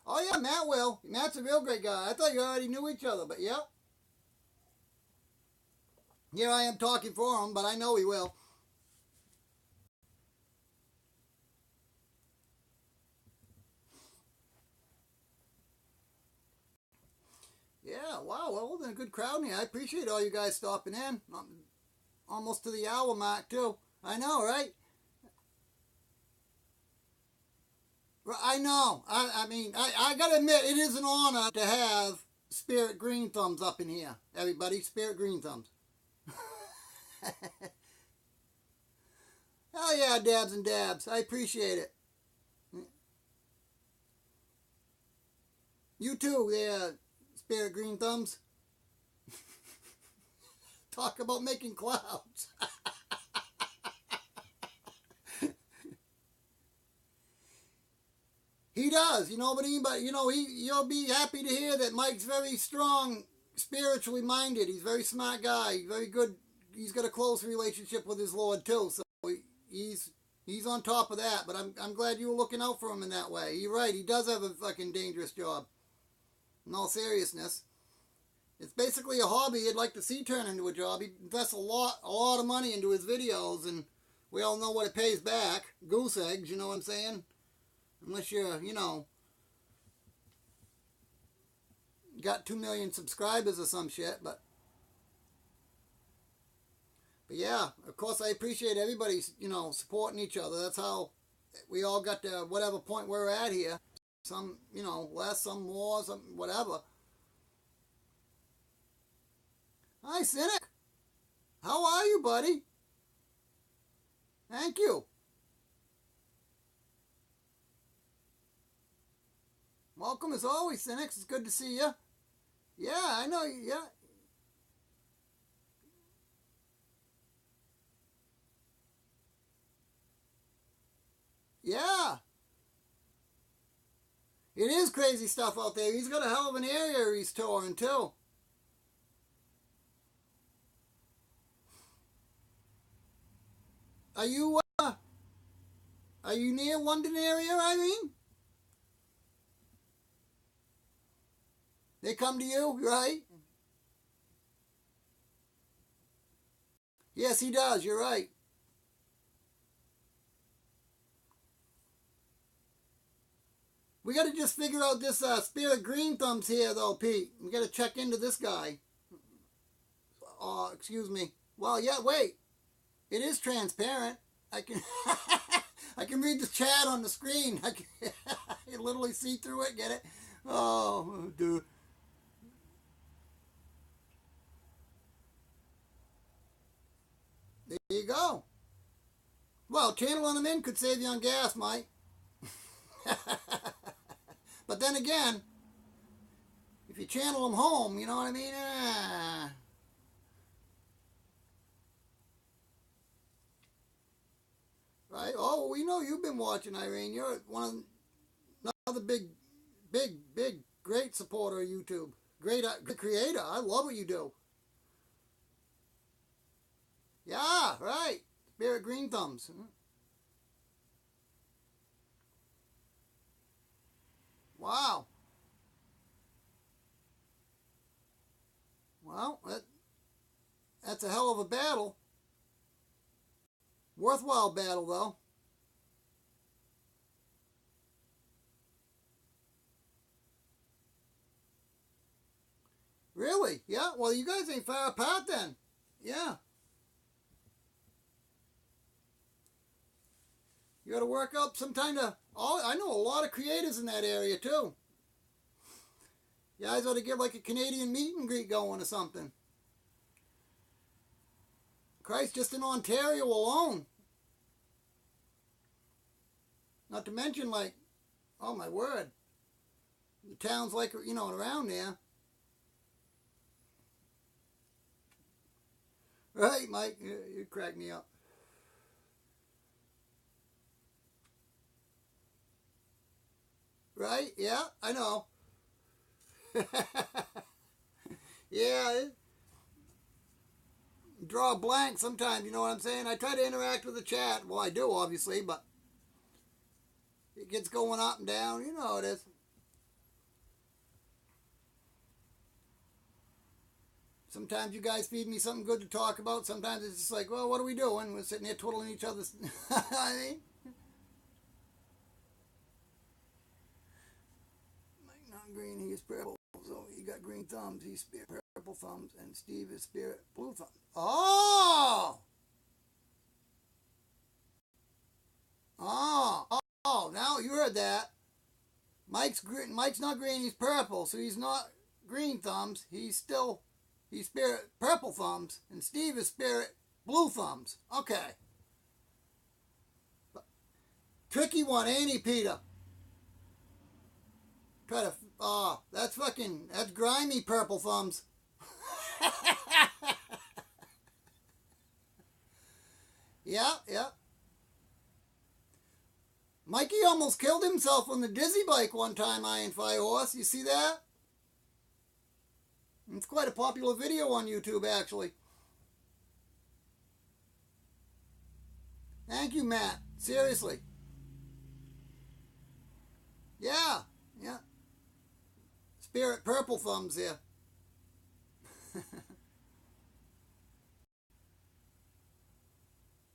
Oh yeah, Matt will. Matt's a real great guy. I thought you already knew each other, but yeah. Here I am talking for him, but I know he will. Yeah, wow, well, then a good crowd here. I appreciate all you guys stopping in. Almost to the hour mark, too. I know, right? I know. I mean, I gotta admit, it is an honor to have Spirit Green Thumbs up in here. Everybody, Spirit Green Thumbs. Hell yeah, Dabs and Dabs. I appreciate it. You too, there, Spirit Green Thumbs. Talk about making clouds. He does, you know, but you'll be happy to hear that Mike's very strong, spiritually minded. He's a very smart guy, very good. He's got a close relationship with his Lord too, so he's on top of that. But I'm glad you were looking out for him in that way. You're right. He does have a fucking dangerous job. In all seriousness, it's basically a hobby you'd like to see turn into a job. He invests a lot of money into his videos, and we all know what it pays back. Goose eggs, you know what I'm saying? Unless you're, got 2 million subscribers or some shit, but yeah, of course I appreciate everybody, supporting each other. That's how we all got to whatever point we're at here. Some, less, some more, some whatever. Hi, Cynic. How are you, buddy? Thank you. Welcome as always, Cynics. It's good to see you. Yeah, I know you. Yeah. Yeah. It is crazy stuff out there. He's got a hell of an area he's touring, too. Are you near London area, Irene? They come to you, right? Yes, he does. You're right. We got to just figure out this Spirit Green Thumbs here, though, Pete. We got to check into this guy. Excuse me. Well, yeah, wait. It is transparent. I can I can read the chat on the screen. I can literally see through it. Get it? Oh, dude. There you go. Well, channeling them in could save you on gas, Mike. But then again, if you channel them home, you know what I mean? Right? Oh, we know you've been watching, Irene. You're another big, great supporter of YouTube. Great creator. I love what you do. Yeah, right. Spirit Green Thumbs. Wow. Well, that's a hell of a battle. Worthwhile battle, though. Really? Yeah? Well, you guys ain't far apart then. Yeah. You got to work up some kind of... Oh, I know a lot of creators in that area, too. You guys ought to get like a Canadian meet and greet going or something. Christ, just in Ontario alone. Not to mention, like, oh my word, the towns like, around there. Right, Mike? You crack me up. Right? Yeah, I know. Yeah, draw a blank sometimes, you know what I'm saying? I try to interact with the chat. Well, I do, obviously, but it gets going up and down. You know how it is. Sometimes you guys feed me something good to talk about. Sometimes it's just like, well, what are we doing? We're sitting here twiddling each other's... I mean... Mike not green, he is purple. So he got green thumbs. He's spirit purple thumbs. And Steve is spirit blue thumbs. Oh! Oh, now you heard that. Mike's not green, he's purple, so he's not green thumbs. He's spirit purple thumbs, and Steve is spirit blue thumbs. Okay. Tricky one, ain't he, Peter? Try to, that's grimy purple thumbs. Yeah. Mikey almost killed himself on the dizzy bike one time, Iron Fire Horse. You see that? It's quite a popular video on YouTube, actually. Thank you, Matt. Seriously. Yeah, yeah. Spirit Purple Thumbs here.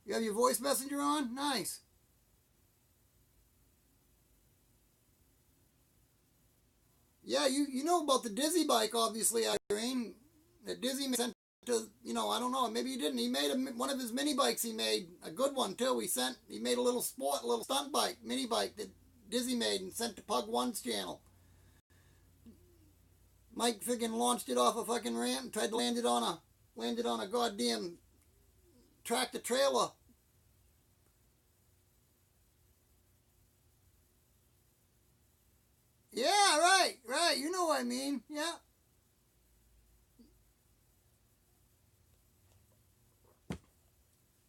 You have your voice messenger on? Nice. Yeah, you know about the Dizzy bike, obviously, Irene. The Dizzy sent to, I don't know, maybe he didn't. He made one of his mini bikes. He made a good one too. He made a little stunt bike, mini bike that Dizzy made and sent to Pug One's channel. Mike friggin' launched it off a fucking ramp and tried to land it on a goddamn tractor trailer. Yeah, right. You know what I mean. Yeah.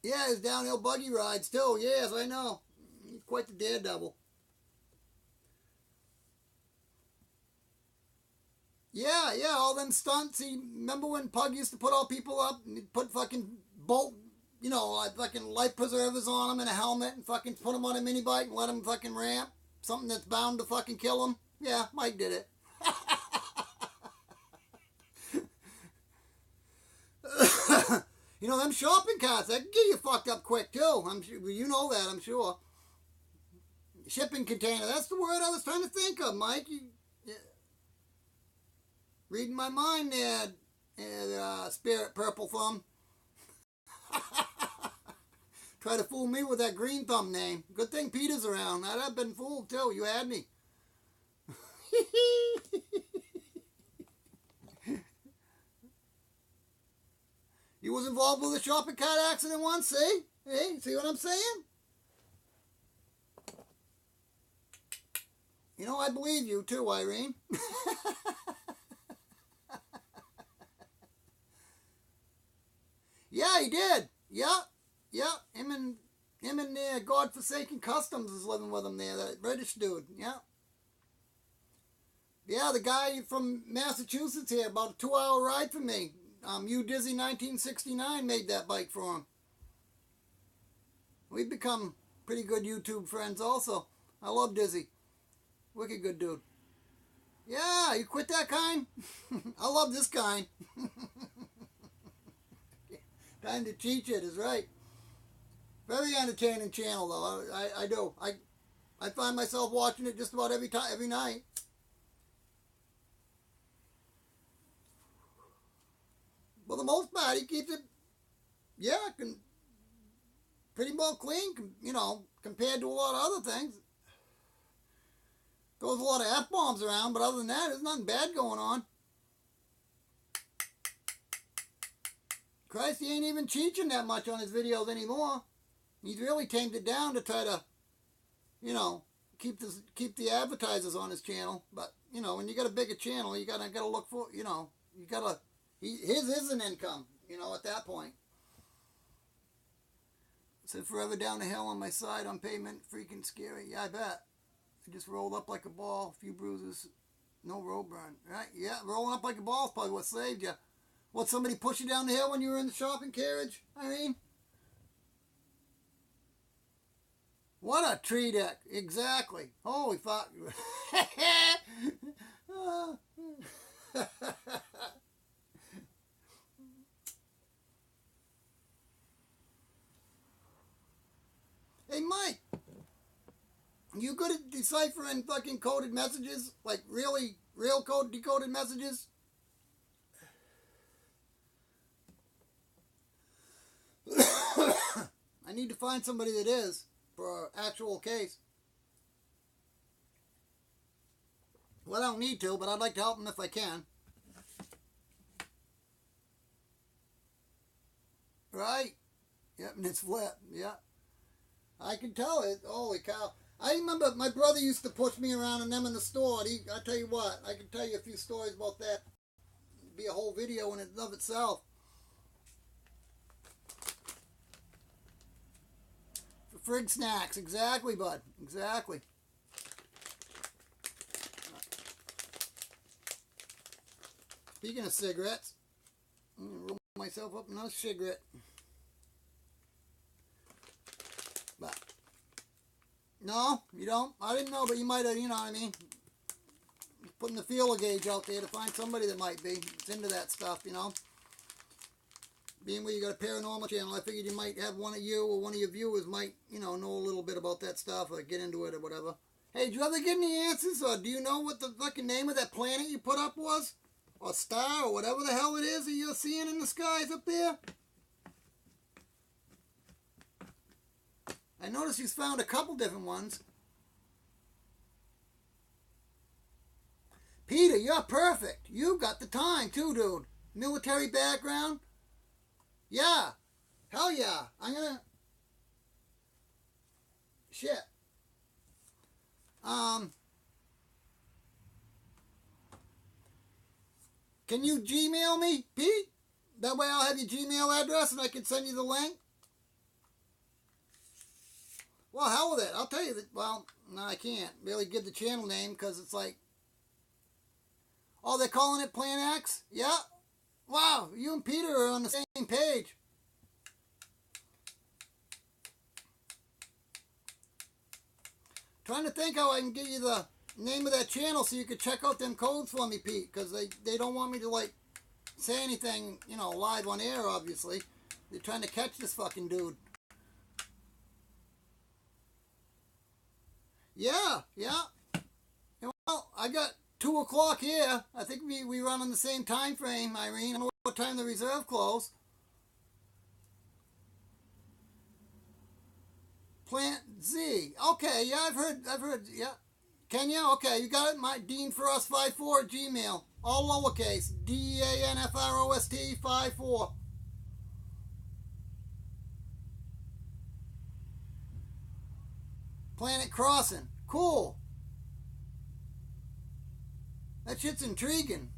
Yeah, his downhill buggy rides too. Yes, I know. He's quite the daredevil. Yeah, all them stunts. Remember when Pug used to put all people up and he'd put fucking bolt, like fucking life preservers on them and a helmet and fucking put them on a mini bike and let them fucking ramp? Something that's bound to fucking kill them? Yeah, Mike did it. Them shopping carts, that can get you fucked up quick too. I'm sure you know that, I'm sure. Shipping container, that's the word I was trying to think of, Mike. Reading my mind there, Spirit Purple Thumb. Try to fool me with that green thumb name. Good thing Peter's around. I'd have been fooled too. You had me. You was involved with a shopping cart accident once, see? Hey, see what I'm saying? I believe you too, Irene. Yeah, he did. Yeah. Him and God-forsaken Customs is living with him there. That British dude. Yeah. Yeah, the guy from Massachusetts here, about a 2-hour ride from me. You Dizzy 1969 made that bike for him. We've become pretty good YouTube friends also. I love Dizzy. Wicked good dude. Yeah, you quit that kind? I love this kind. Time to teach it is right. Very entertaining channel though. I do. I find myself watching it just about every night. For the most part, he keeps it, pretty well clean, compared to a lot of other things. Throws a lot of F-bombs around, but other than that, there's nothing bad going on. Christ, he ain't even teaching that much on his videos anymore. He's really tamed it down to try to, keep the advertisers on his channel. But, when you got a bigger channel, you gotta look for, his is an income, at that point. Said forever down the hill on my side on pavement, freaking scary. Yeah, I bet. I just rolled up like a ball, a few bruises, no road burn. Right? Yeah, rolling up like a ball is probably what saved you. What, somebody push you down the hill when you were in the shopping carriage? What a tree deck. Exactly. Holy fuck. Hey, Mike. You good at deciphering fucking coded messages? Like really real code decoded messages? I need to find somebody that is for an actual case. Well, I don't need to, but I'd like to help them if I can. Right? Yep, and it's flat. Yeah. I can tell it. Holy cow. I remember my brother used to push me around and them in the store. I tell you what, I can tell you a few stories about that. It'd be a whole video in and of itself. Frig snacks. Exactly, bud. Exactly. Speaking of cigarettes, I'm going to roll myself up another cigarette. But, no, you don't. I didn't know, but you might have, you know what I mean. Putting the feeler gauge out there to find somebody that might be. It's into that stuff, you know. Being where you got a paranormal channel, I figured you might have one of you or one of your viewers might, you know a little bit about that stuff or get into it or whatever. Hey, did you ever get any answers, or do you know what the fucking name of that planet you put up was? Or star, or whatever the hell it is that you're seeing in the skies up there? I noticed you found a couple different ones. Peter, you're perfect. You got the time, too, dude. Military background. Yeah. Hell yeah. I'm gonna... Shit. Can you Gmail me, Pete? That way I'll have your Gmail address and I can send you the link. Well, hell with it. I'll tell you that. Well, no, I can't really give the channel name because it's like... Oh, they're calling it Plan X? Yeah? Wow, you and Peter are on the same page. Trying to think how I can get you the name of that channel so you could check out them codes for me, Pete, because they don't want me to, like, say anything, you know, live on air, obviously. They're trying to catch this fucking dude. Yeah, yeah. Well, I got 2 o'clock here. I think we run on the same time frame, Irene. I don't know what time the reserve closed. Plant Z. Okay, yeah, I've heard, yeah. Kenya, okay, you got it? My Dean Frost 54 at Gmail. All lowercase. DEANFROST 54. Planet Crossing. Cool. That shit's intriguing.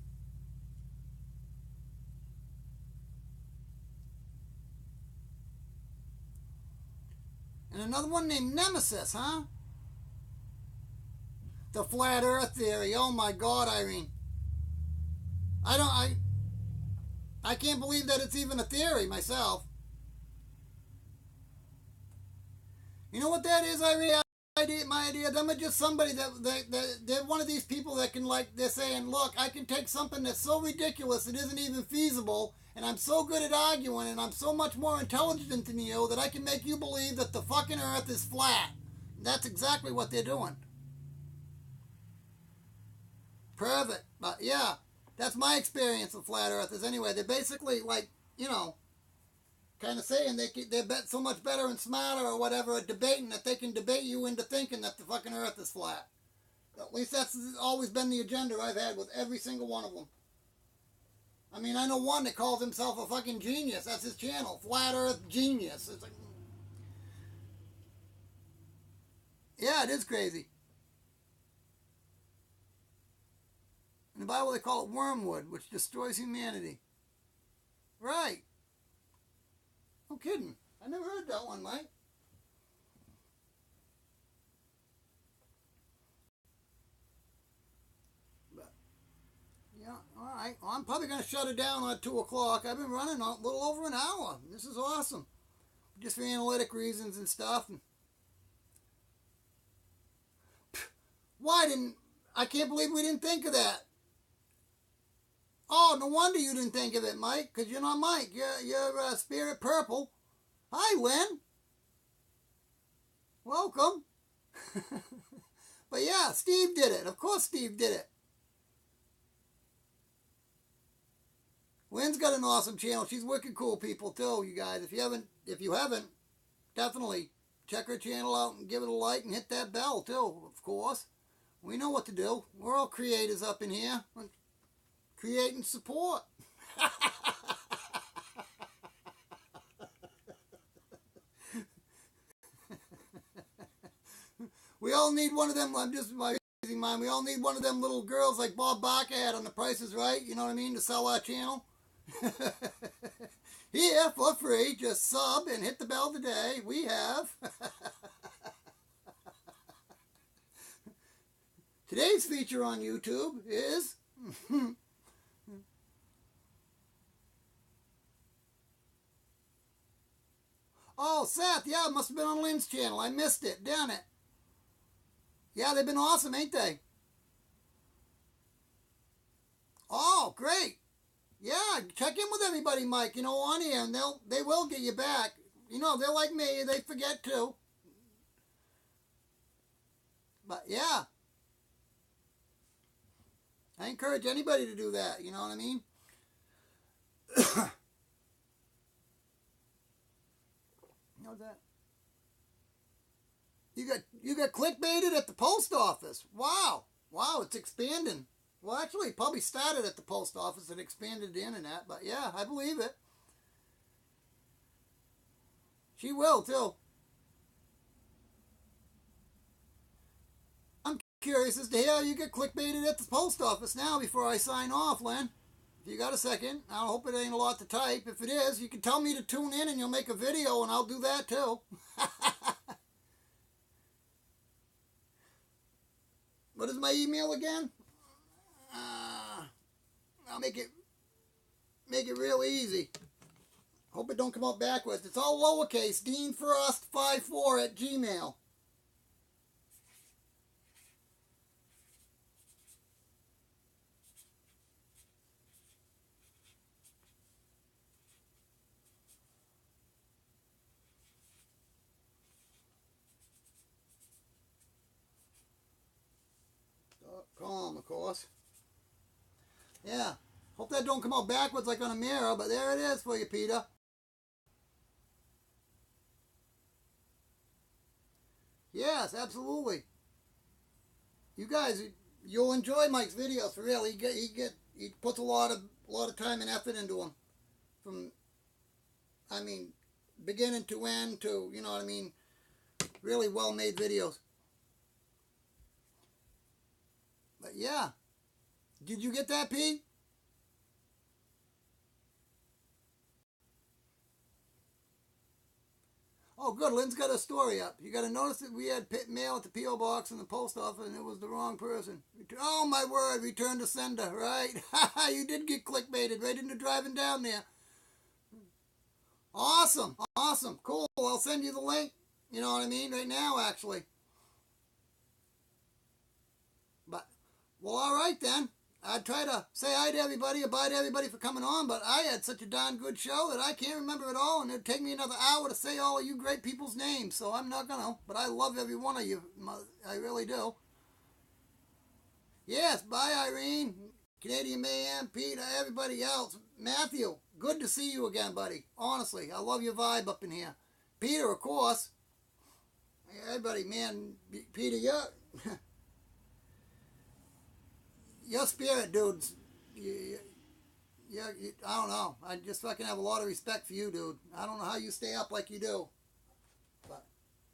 And another one named Nemesis, huh? The Flat Earth Theory. Oh my God, Irene. I can't believe that it's even a theory myself. You know what that is, Irene? My idea. Them are just somebody they're one of these people that can, like, they're saying, look, I can take something that's so ridiculous it isn't even feasible, and I'm so good at arguing, and I'm so much more intelligent than you that I can make you believe that the fucking earth is flat. That's exactly what they're doing. Perfect. But yeah, that's my experience with flat earthers anyway. They're basically, like, you know, kind of saying they're so much better and smarter or whatever at debating that they can debate you into thinking that the fucking earth is flat. At least that's always been the agenda I've had with every single one of them. I mean, I know one that calls himself a fucking genius. That's his channel. Flat Earth Genius. It's like... Yeah, it is crazy. In the Bible they call it wormwood, which destroys humanity. Right. No kidding. I never heard that one, Mike. But, yeah, all right. Well, I'm probably going to shut it down at 2 o'clock. I've been running a little over an hour. This is awesome. Just for analytic reasons and stuff. I can't believe we didn't think of that. Oh, no wonder you didn't think of it, Mike, because you're not Mike. You're Spirit Purple. Hi, Win. Welcome. But yeah, Steve did it. Of course Steve did it. Wynn's got an awesome channel. She's wicked cool, people, too, you guys. If you haven't, definitely check her channel out and give it a like and hit that bell, too, of course. We know what to do. We're all creators up in here. Create and support. We all need one of them. I'm just my amazing mind. We all need one of them little girls like Bob Barker had on The Price is Right. You know what I mean? To sell our channel. Here for free, just sub and hit the bell today. We have today's feature on YouTube is oh, Seth, yeah, it must have been on Lynn's channel. I missed it. Damn it. Yeah, they've been awesome, ain't they? Oh, great. Yeah, check in with everybody, Mike, you know, on here, and they will get you back. You know, they're like me, they forget too. But yeah. I encourage anybody to do that, you know what I mean? How's that? You got clickbaited at the post office. Wow. Wow, it's expanding. Well, actually, it probably started at the post office and expanded the internet, but yeah, I believe it. She will, too. I'm curious as to how you get clickbaited at the post office now before I sign off, Len. If you got a second, I hope it ain't a lot to type. If it is, you can tell me to tune in and you'll make a video and I'll do that, too. What is my email again? I'll make it real easy. Hope it don't come out backwards. It's all lowercase. DeanFrost54@gmail. .com, of course. Yeah. Hope that don't come out backwards like on a mirror, but there it is for you, Peter. Yes, absolutely. You guys, you'll enjoy Mike's videos for real. He puts a lot of time and effort into them, from, I mean, beginning to end to, you know what I mean, really well made videos. But yeah, did you get that, Pete? Oh, good. Lynn's got a story up. You got to notice that we had mail at the P.O. box in the post office, and it was the wrong person. Oh, my word. Return to sender, right? You did get clickbaited right into driving down there. Awesome. Awesome. Cool. I'll send you the link. You know what I mean? Right now, actually. But, well, all right then. I'd try to say hi to everybody, bye to everybody for coming on, but I had such a darn good show that I can't remember it all, and it'd take me another hour to say all of you great people's names, so I'm not gonna. But I love every one of you. I really do. Yes, bye, Irene, Canadian Mayhem, Peter, everybody else. Matthew, good to see you again, buddy. Honestly, I love your vibe up in here. Peter, of course. Everybody, man, Peter, you're... your spirit, dude, I don't know. I just fucking have a lot of respect for you, dude. I don't know how you stay up like you do. But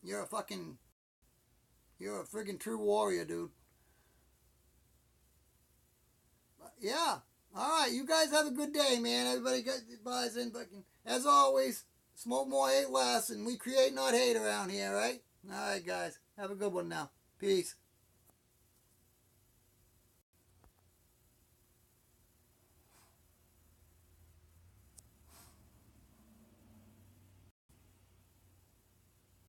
you're a friggin' true warrior, dude. But yeah. Alright, you guys have a good day, man. Everybody buys in. As always, smoke more, hate less, and we create, not hate around here, right? Alright, guys. Have a good one now. Peace.